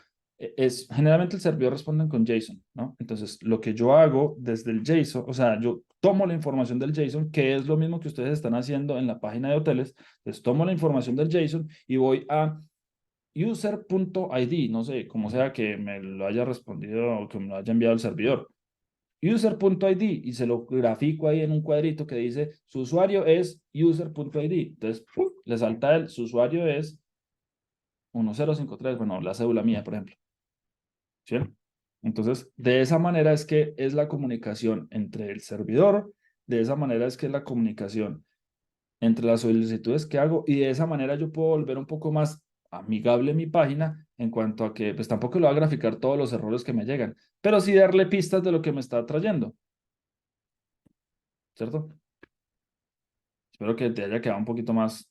generalmente el servidor responde con JSON, ¿no? Entonces lo que yo hago desde el JSON, o sea, yo tomo la información del JSON, que es lo mismo que ustedes están haciendo en la página de hoteles, entonces tomo la información del JSON y voy a user.id, no sé, como sea que me lo haya respondido o que me lo haya enviado el servidor user.id y se lo grafico ahí en un cuadrito que dice su usuario es user.id. Entonces, ¡pum! Le salta su usuario es 1053, bueno, la cédula mía, por ejemplo. ¿Sí? Entonces, de esa manera es que es la comunicación entre el servidor, de esa manera es que es la comunicación entre las solicitudes que hago y de esa manera yo puedo volver un poco más amigable mi página en cuanto a que, pues tampoco le va a graficar todos los errores que me llegan, pero sí darle pistas de lo que me está trayendo. ¿Cierto? Espero que te haya quedado un poquito más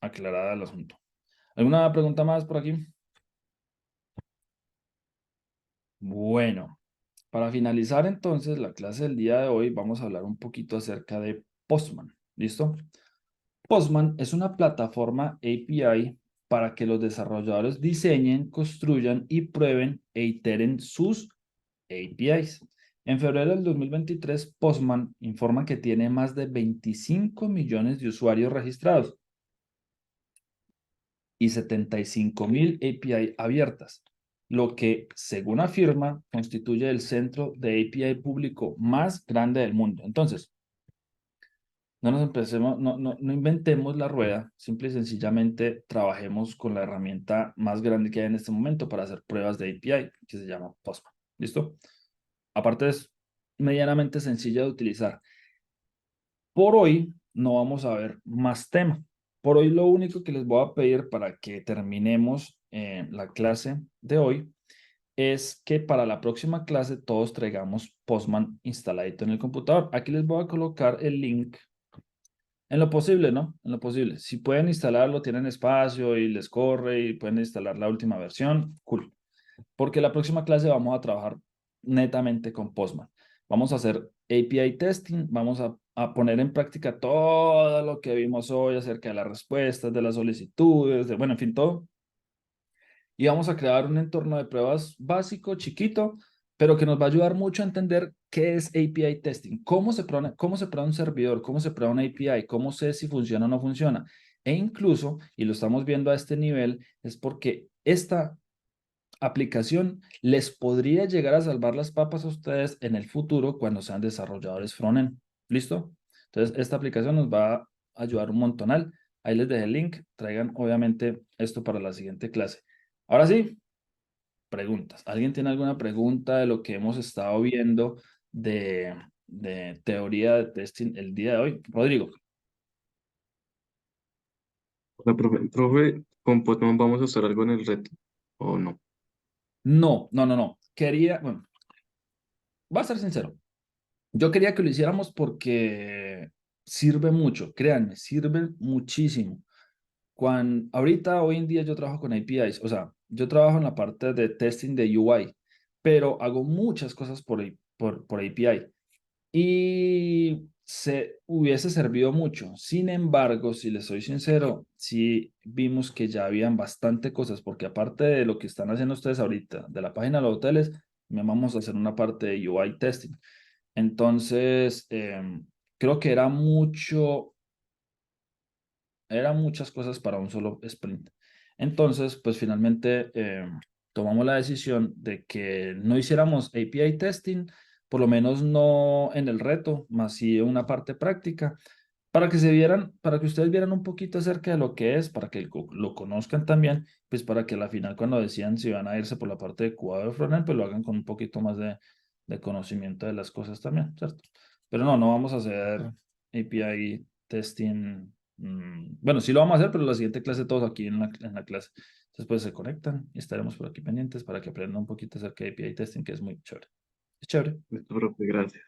aclarada el asunto. ¿Alguna pregunta más por aquí? Bueno, para finalizar entonces la clase del día de hoy vamos a hablar un poquito acerca de Postman. ¿Listo? Postman es una plataforma API para que los desarrolladores diseñen, construyan y prueben e iteren sus APIs. En febrero del 2023, Postman informa que tiene más de 25 millones de usuarios registrados y 75,000 API abiertas, lo que, según afirma, constituye el centro de API público más grande del mundo. Entonces, no nos empecemos, no inventemos la rueda, simple y sencillamente trabajemos con la herramienta más grande que hay en este momento para hacer pruebas de API, que se llama Postman. ¿Listo? Aparte es medianamente sencilla de utilizar. Por hoy no vamos a ver más tema. Por hoy lo único que les voy a pedir para que terminemos la clase de hoy es que para la próxima clase todos traigamos Postman instaladito en el computador. Aquí les voy a colocar el link en lo posible, ¿no? En lo posible. Si pueden instalarlo, tienen espacio y les corre y pueden instalar la última versión, cool. Porque la próxima clase vamos a trabajar netamente con Postman. Vamos a hacer API testing, vamos a poner en práctica todo lo que vimos hoy acerca de las respuestas, de las solicitudes, bueno, en fin, todo. Y vamos a crear un entorno de pruebas básico, chiquito, pero que nos va a ayudar mucho a entender qué es API testing, cómo se prueba un servidor, cómo se prueba una API, cómo sé si funciona o no funciona. E incluso, y lo estamos viendo a este nivel, es porque esta aplicación les podría llegar a salvar las papas a ustedes en el futuro cuando sean desarrolladores frontend. ¿Listo? Entonces, esta aplicación nos va a ayudar un montonal. Ahí les dejé el link. Traigan, obviamente, esto para la siguiente clase. Ahora sí, preguntas. ¿Alguien tiene alguna pregunta de lo que hemos estado viendo de teoría de testing el día de hoy? Rodrigo. Profe, ¿con Postman vamos a usar algo en el reto o no? No. Quería, bueno, voy a ser sincero. Yo quería que lo hiciéramos porque sirve mucho, créanme, sirve muchísimo. Ahorita, hoy en día, yo trabajo con APIs, o sea, yo trabajo en la parte de testing de UI, pero hago muchas cosas por API y se hubiese servido mucho. Sin embargo, si les soy sincero, sí vimos que ya habían bastante cosas, porque aparte de lo que están haciendo ustedes ahorita, de la página de los hoteles, me vamos a hacer una parte de UI testing. Entonces, creo que eran muchas cosas para un solo sprint. Entonces, pues finalmente tomamos la decisión de que no hiciéramos API testing, por lo menos no en el reto, más sí en una parte práctica, para que ustedes vieran un poquito acerca de lo que es, para que lo conozcan también, pues para que a la final cuando decían si van a irse por la parte de cuadro de frontend, pues lo hagan con un poquito más de conocimiento de las cosas también, ¿cierto? Pero no vamos a hacer API testing. Bueno, sí lo vamos a hacer, pero la siguiente clase todos aquí en la clase. Entonces, pues se conectan y estaremos por aquí pendientes para que aprendan un poquito acerca de API testing, que es muy chévere. Es chévere. Listo, profe, gracias.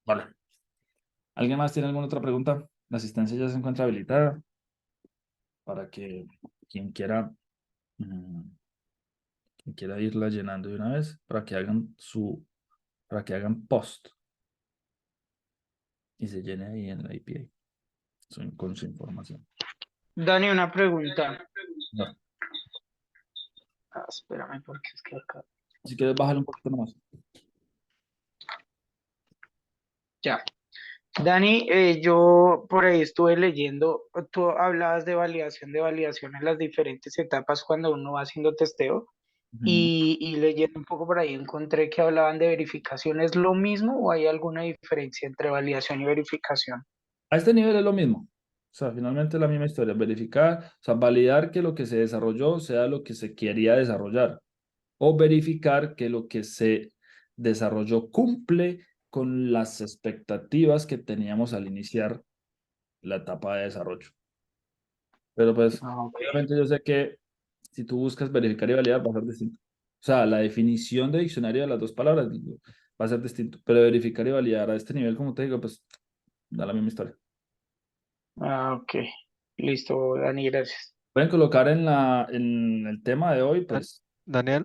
Vale. ¿Alguien más tiene alguna otra pregunta? La asistencia ya se encuentra habilitada para que quien quiera, mm, quien quiera irla llenando de una vez, para que hagan post y se llene ahí en la API con su información. Dani, una pregunta. No, Espérame, porque es que acá. si quieres, bájale un poquito más. Ya. Dani, yo por ahí estuve leyendo, tú hablabas de validación en las diferentes etapas cuando uno va haciendo testeo Ujú. y leyendo un poco por ahí encontré que hablaban de verificación. ¿Es lo mismo o hay alguna diferencia entre validación y verificación? A este nivel es lo mismo. O sea, finalmente es la misma historia. Verificar, o sea, validar que lo que se desarrolló sea lo que se quería desarrollar. O verificar que lo que se desarrolló cumple con las expectativas que teníamos al iniciar la etapa de desarrollo. Pero pues, Ah, ok. obviamente yo sé que Si tú buscas verificar y validar, va a ser distinto. O sea, la definición de diccionario de las dos palabras va a ser distinto, pero verificar y validar a este nivel, como te digo, pues da la misma historia. Ah, ok. Listo, Dani, gracias. Pueden colocar en el tema de hoy, Da- pues, Daniel,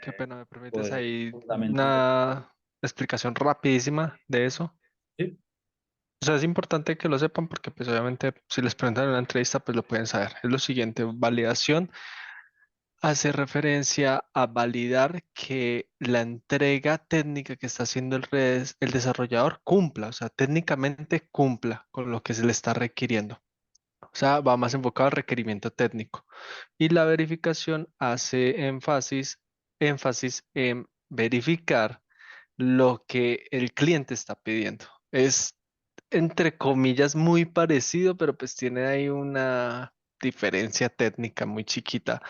qué eh, pena, ¿me o permites de ahí fundamentos. una explicación rapidísima de eso? Sí, O sea, es importante que lo sepan porque pues obviamente si les preguntan en una entrevista pues lo pueden saber. Es lo siguiente, validación hace referencia a validar que la entrega técnica que está haciendo el desarrollador cumpla, o sea, técnicamente cumpla con lo que se le está requiriendo. O sea, va más enfocado al requerimiento técnico. Y la verificación hace énfasis en verificar lo que el cliente está pidiendo. Es, entre comillas, muy parecido, pero pues tiene ahí una diferencia técnica muy chiquita,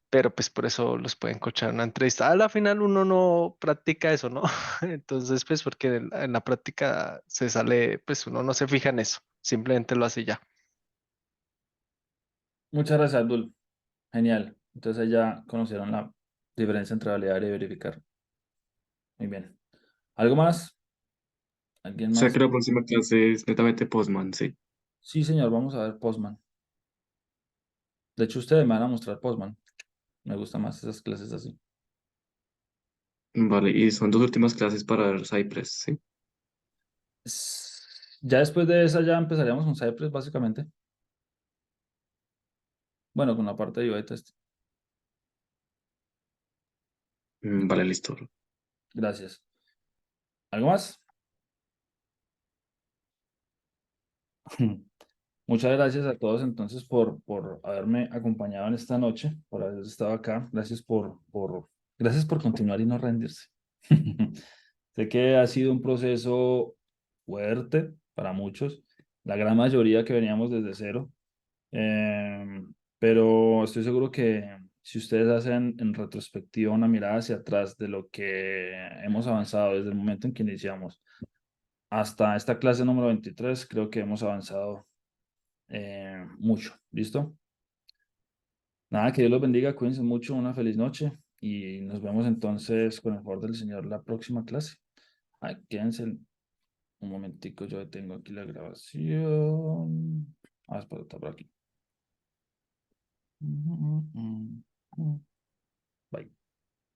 pero pues por eso los pueden coachar en una entrevista. A la final uno no practica eso, ¿no? Entonces, pues porque en la práctica se sale, pues uno no se fija en eso, simplemente lo hace ya. muchas gracias, Abdul. Genial. Entonces ahí ya conocieron la diferencia entre validar y verificar. Muy bien. ¿Algo más? ¿Alguien O sea más? que la próxima clase es netamente Postman, sí. Sí, señor, vamos a ver Postman. De hecho, ustedes me van a mostrar Postman. Me gustan más esas clases así. Vale, y son dos últimas clases para ver Cypress, sí. Ya después de esa ya empezaríamos con Cypress, básicamente. Bueno, con la parte de UI test. Vale, listo. Gracias. ¿Algo más? Muchas gracias a todos entonces por haberme acompañado en esta noche, por haber estado acá. Gracias gracias por continuar y no rendirse. Sé que ha sido un proceso fuerte para muchos, la gran mayoría que veníamos desde cero, pero estoy seguro que si ustedes hacen en retrospectiva una mirada hacia atrás de lo que hemos avanzado desde el momento en que iniciamos hasta esta clase número 23, creo que hemos avanzado mucho. ¿Listo? Nada, que Dios los bendiga, cuídense mucho, una feliz noche y nos vemos entonces con el favor del Señor la próxima clase. Ay, quédense un momentico, yo tengo aquí la grabación. Ah, espera, está por aquí.